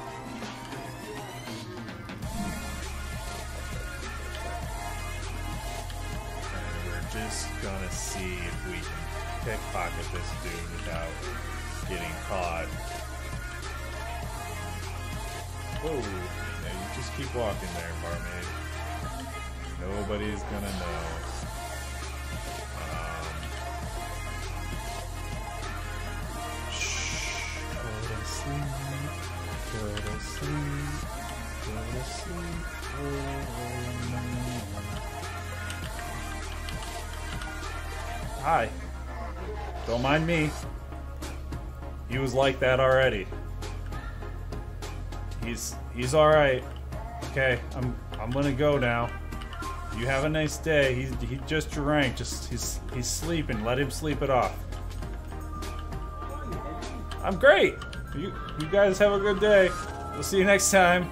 we're just gonna see if we can pickpocket this dude without getting caught. Whoa, yeah, you just keep walking there, barmaid. Nobody's gonna know. Go to sleep, go to sleep, go to sleep. Hi. Don't mind me. He was like that already. He's all right. Okay, I'm gonna go now. You have a nice day. He just drank. He's sleeping. Let him sleep it off. I'm great. You guys have a good day. We'll see you next time.